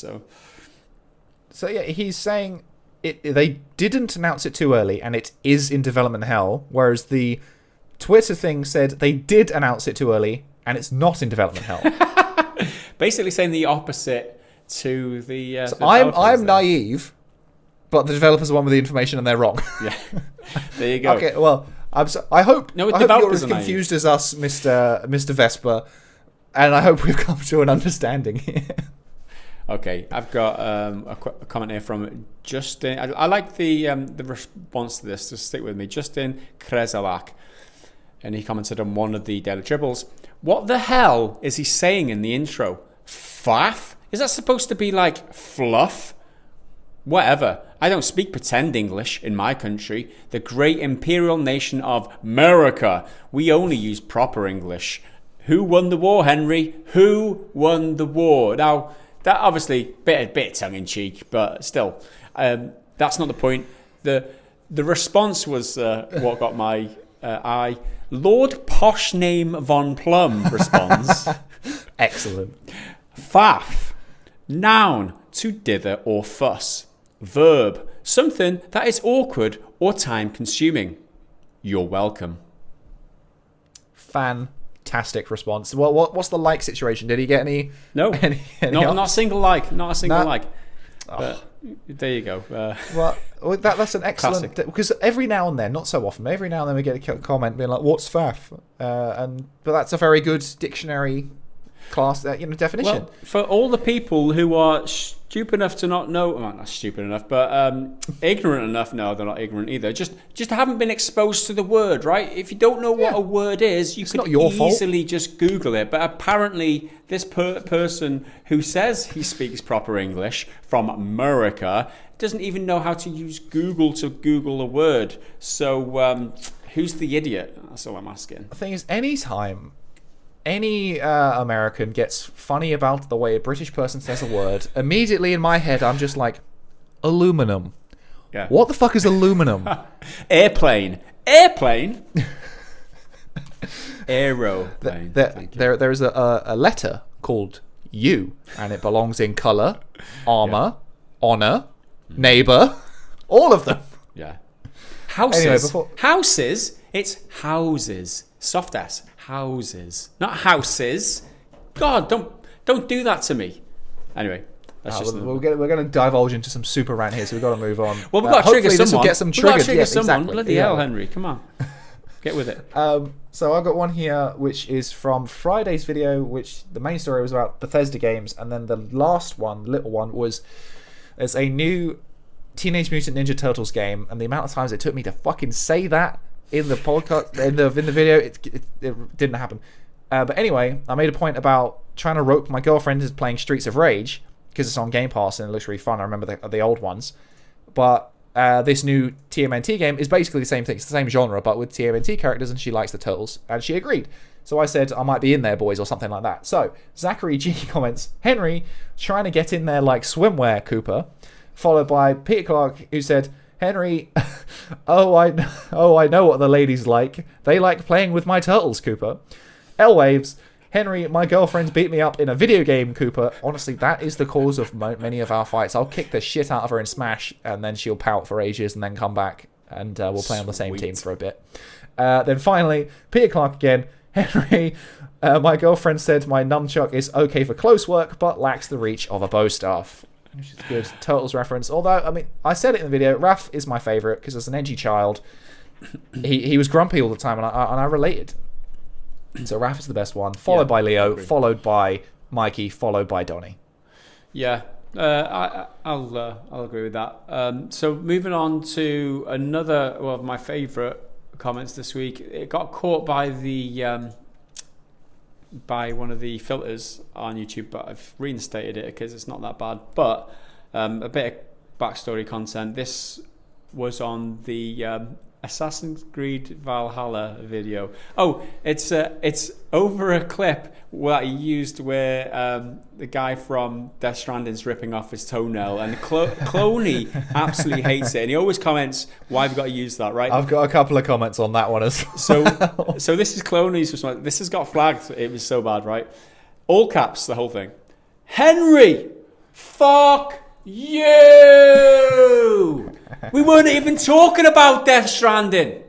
So yeah, he's saying they didn't announce it too early, and it is in development hell. Whereas the Twitter thing said they did announce it too early, and it's not in development hell. Basically, saying the opposite to the. So I'm naive. But the developers are the one with the information and they're wrong. Yeah. There you go. Okay, well, I hope you're as are confused as us, Mr. Vesper, and I hope we've come to an understanding here. Okay, I've got a comment here from Justin. I like the response to this. Just stick with me. Justin Krezelak. And he commented on one of the Daily Tribbles. What the hell is he saying in the intro? Faff? Is that supposed to be like fluff? Whatever. I don't speak pretend English in my country, the great imperial nation of America. We only use proper English. Who won the war, Henry? Who won the war? Now, that obviously bit tongue-in-cheek, but still, that's not the point. The response was what got my eye. Lord Posh Name Von Plum responds. Excellent. Faff. Noun, to dither or fuss. Verb, something that is awkward or time-consuming. You're welcome. Fantastic response. Well, what's the like situation? Did he get any? No, not a single like. Not a single like. Oh. But there you go. Well, that's an excellent because every now and then, not so often, but every now and then we get a comment being like, "What's faff?" But that's a very good dictionary class definition. Well, for all the people who are stupid enough to not know, well, not stupid enough, but ignorant enough. No, they're not ignorant either. Just haven't been exposed to the word, right? If you don't know what a word is, you could easily just Google it. But apparently, this person who says he speaks proper English from America doesn't even know how to use Google to Google a word. So, who's the idiot? That's all I'm asking. The thing is, anytime any American gets funny about the way a British person says a word, immediately in my head I'm just like, aluminum. Yeah. What the fuck is aluminum? Airplane. Aeroplane. There is a letter called U, and it belongs in colour, armour, honour, neighbour, all of them. Yeah. Houses. Anyway, houses. It's houses. Soft S. Houses, not houses. God, don't do that to me. Anyway, that's we're going to divulge into some super rant here, so we've got to move on. Well, we've got to trigger someone. This will get some triggers. Yes, exactly. Bloody hell, Henry, come on, get with it. So I've got one here, which is from Friday's video, which the main story was about Bethesda games, and then the last one, little one, was there's a new Teenage Mutant Ninja Turtles game, and the amount of times it took me to fucking say that in the podcast, in the video, it didn't happen. But anyway, I made a point about trying to rope my girlfriend into playing Streets of Rage because it's on Game Pass and it looks really fun. I remember the old ones. But this new TMNT game is basically the same thing. It's the same genre, but with TMNT characters, and she likes the Turtles. And she agreed. So I said, I might be in there, boys, or something like that. So Zachary G comments, Henry, trying to get in there like swimwear, Cooper. Followed by Peter Clark, who said, Henry, I know what the ladies like. They like playing with my turtles, Cooper. L-Waves, Henry, my girlfriend's beat me up in a video game, Cooper. Honestly, that is the cause of many of our fights. I'll kick the shit out of her in Smash, and then she'll pout for ages, and then come back, and we'll play on the same team for a bit. Then finally, Peter Clark again. Henry, my girlfriend said my nunchuck is okay for close work, but lacks the reach of a bow staff. Which is a good Turtles reference. Although, I mean, I said it in the video, Raph is my favourite, because as an edgy child, he was grumpy all the time, and I related. So Raph is the best one, followed by Leo, followed by Mikey, followed by Donnie. Yeah, I'll agree with that. So moving on to another of my favourite comments this week. It got caught by by one of the filters on YouTube, but I've reinstated it because it's not that bad. But a bit of backstory content. This was on the Assassin's Creed Valhalla video. Oh, it's over a clip that he used where the guy from Death Stranding's ripping off his toenail, and Cloney absolutely hates it, and he always comments, "Why have you got to use that?" Right? I've got a couple of comments on that one as well. So this is Cloney's response. This has got flagged. It was so bad, right? All caps, the whole thing. Henry, fuck you! We weren't even talking about Death Stranding.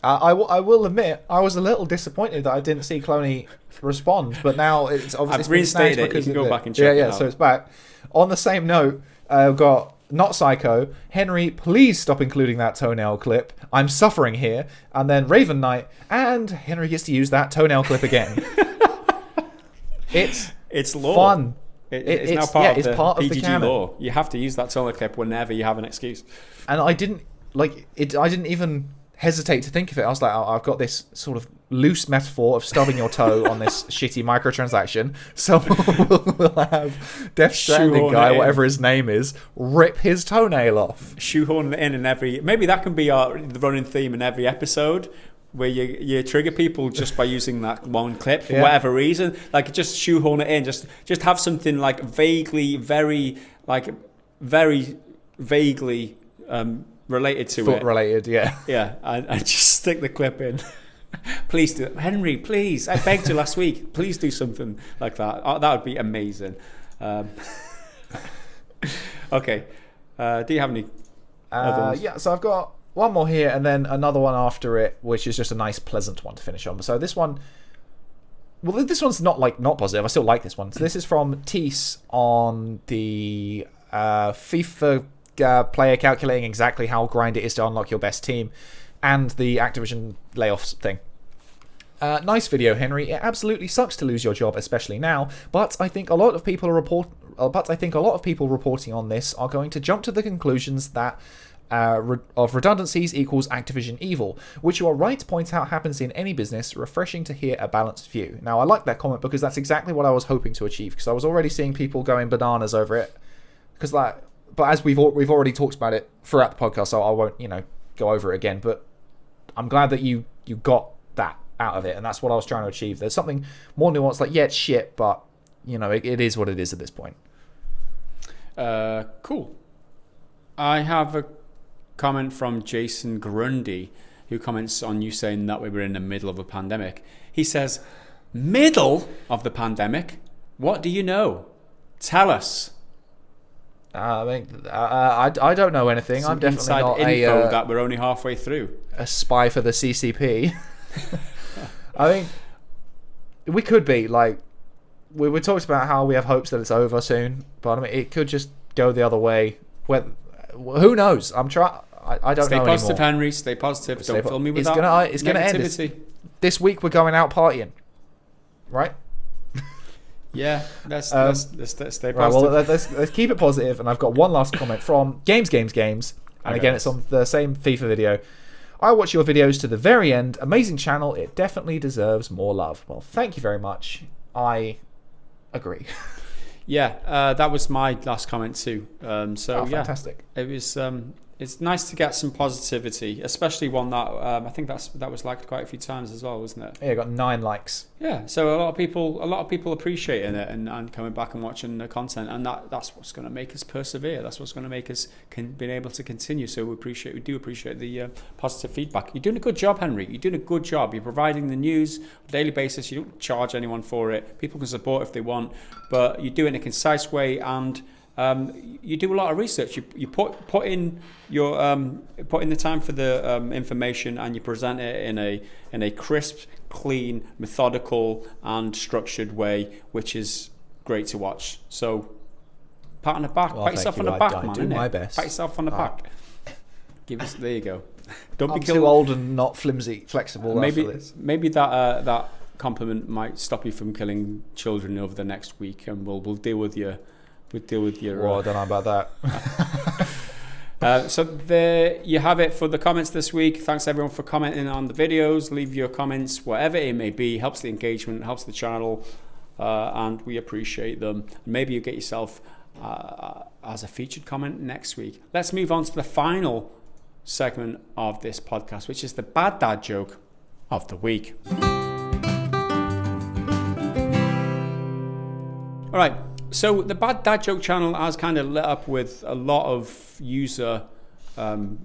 I will admit, I was a little disappointed that I didn't see Cloney respond, but now it's obviously I've reinstated it. You can go back and check it out. Yeah, so it's back. On the same note, I've got Not Psycho. Henry, please stop including that toenail clip. I'm suffering here. And then Raven Knight, and Henry gets to use that toenail clip again. It's law. Fun. It's now part of the PGG law. You have to use that toenail clip whenever you have an excuse. And I didn't even hesitate to think of it. I was like, I've got this sort of loose metaphor of stubbing your toe on this shitty microtransaction. So we'll have Death Stranding guy, whatever his name is, rip his toenail off. Shoehorn it in every... Maybe that can be the running theme in every episode, where you trigger people just by using that one clip for whatever reason. Like, just shoehorn it in. Just have something like very vaguely related to it. Related, yeah. Yeah, and just stick the clip in. Please do it. Henry, please. I begged you last week. Please do something like that. That would be amazing. Okay. Do you have any other ones? Yeah, so I've got one more here and then another one after it, which is just a nice, pleasant one to finish on. So this one... Well, this one's not positive. I still like this one. So this is from Tease on the FIFA player calculating exactly how grind it is to unlock your best team, and the Activision layoffs thing. Nice video, Henry. It absolutely sucks to lose your job, especially now. But I think a lot of people reporting on this are going to jump to the conclusions that of redundancies equals Activision evil, which you are right to point out happens in any business. Refreshing to hear a balanced view. Now, I like that comment because that's exactly what I was hoping to achieve, because I was already seeing people going bananas over it. But as we've already talked about it throughout the podcast, so I won't go over it again. But I'm glad that you got that out of it, and that's what I was trying to achieve. There's something more nuanced, like, yeah, it's shit, but it is what it is at this point. Cool. I have a comment from Jason Grundy, who comments on you saying that we were in the middle of a pandemic. He says, middle of the pandemic? What do you know? Tell us. I don't know anything. Some I'm definitely not info that we're only halfway through. A spy for the CCP. I mean, we could be like, we talked about how we have hopes that it's over soon, but I mean, it could just go the other way. Who knows? I don't know anymore. Stay positive, Henry. Stay positive. Don't fill me with that. It's gonna end. This week we're going out partying, right? Yeah, let's stay positive. Right, well, let's keep it positive. And I've got one last comment from Games. And again, it's on the same FIFA video. I watch your videos to the very end. Amazing channel. It definitely deserves more love. Well, thank you very much. I agree. Yeah, that was my last comment too. Fantastic. It was. It's nice to get some positivity, especially one that I think that was liked quite a few times as well, wasn't it? Yeah, got 9 likes. Yeah, so a lot of people appreciating it and coming back and watching the content, and that's what's going to make us persevere. That's what's going to make us being able to continue. So we do appreciate the positive feedback. You're doing a good job, Henry. You're doing a good job. You're providing the news on a daily basis. You don't charge anyone for it. People can support if they want, but you do it in a concise way, and you do a lot of research. You put in the time for the information, and you present it in a crisp, clean, methodical, and structured way, which is great to watch. So, pat on the back, pat yourself on the back, man. I do my best. Pat yourself on the back. There you go. Don't I'm be too old and not flexible. Maybe that compliment might stop you from killing children over the next week, and we'll deal with your. Well, I don't know about that. So there you have it for the comments this week. Thanks everyone for commenting on the videos. Leave your comments, whatever it may be. Helps the engagement, helps the channel, and we appreciate them. Maybe you get yourself as a featured comment next week. Let's move on to the final segment of this podcast, which is the bad dad joke of the week. All right. So the Bad Dad Joke channel has kind of lit up with a lot of user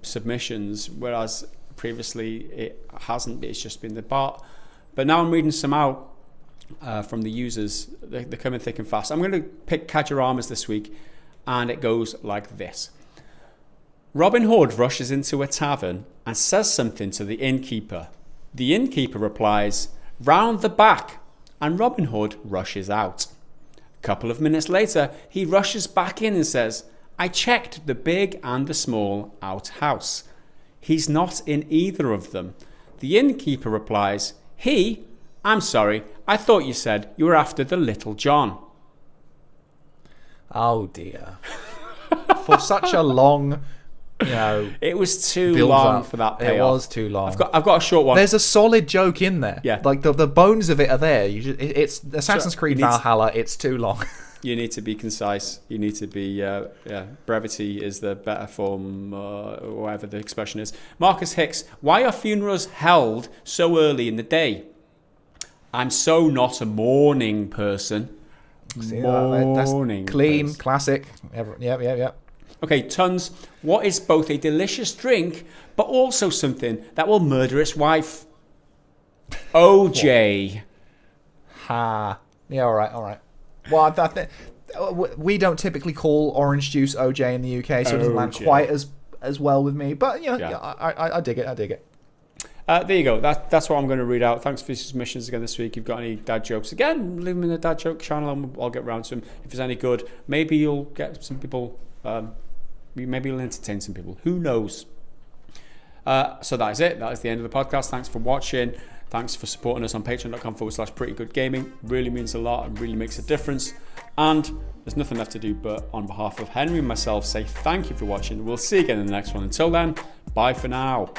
submissions, whereas previously it hasn't. It's just been the bot. But now I'm reading some out from the users. They're coming thick and fast. I'm going to pick Kajiramas this week, and it goes like this. Robin Hood rushes into a tavern and says something to the innkeeper. The innkeeper replies, "Round the back," and Robin Hood rushes out. Couple of minutes later, he rushes back in and says, "I checked the big and the small outhouse. He's not in either of them." The innkeeper replies, I'm sorry, I thought you said you were after the Little John." Oh dear. For such a long, it was too long for that payoff. It was too long. I've got a short one. There's a solid joke in there. Yeah. Like the bones of it are there. It's Assassin's Creed Valhalla. It's too long. You need to be concise. You need to be, brevity is the better form, or whatever the expression is. Marcus Hicks, why are funerals held so early in the day? I'm so not a morning person. See, that's clean, person. Classic. Yep. Okay, Tons, what is both a delicious drink, but also something that will murder its wife? OJ. Ha. Yeah, all right. Well, we don't typically call orange juice OJ in the UK, so it doesn't land quite as well with me. But, I dig it. There you go. That's what I'm going to read out. Thanks for your submissions again this week. If you've got any dad jokes, again, leave them in the dad joke channel and I'll get around to them. If there's any good, maybe you'll get some people... maybe you'll entertain some people. Who knows? So that is it. That is the end of the podcast. Thanks for watching. Thanks for supporting us on patreon.com/prettygoodgaming. Really means a lot and really makes a difference. And there's nothing left to do but, on behalf of Henry and myself, say thank you for watching. We'll see you again in the next one. Until then, bye for now.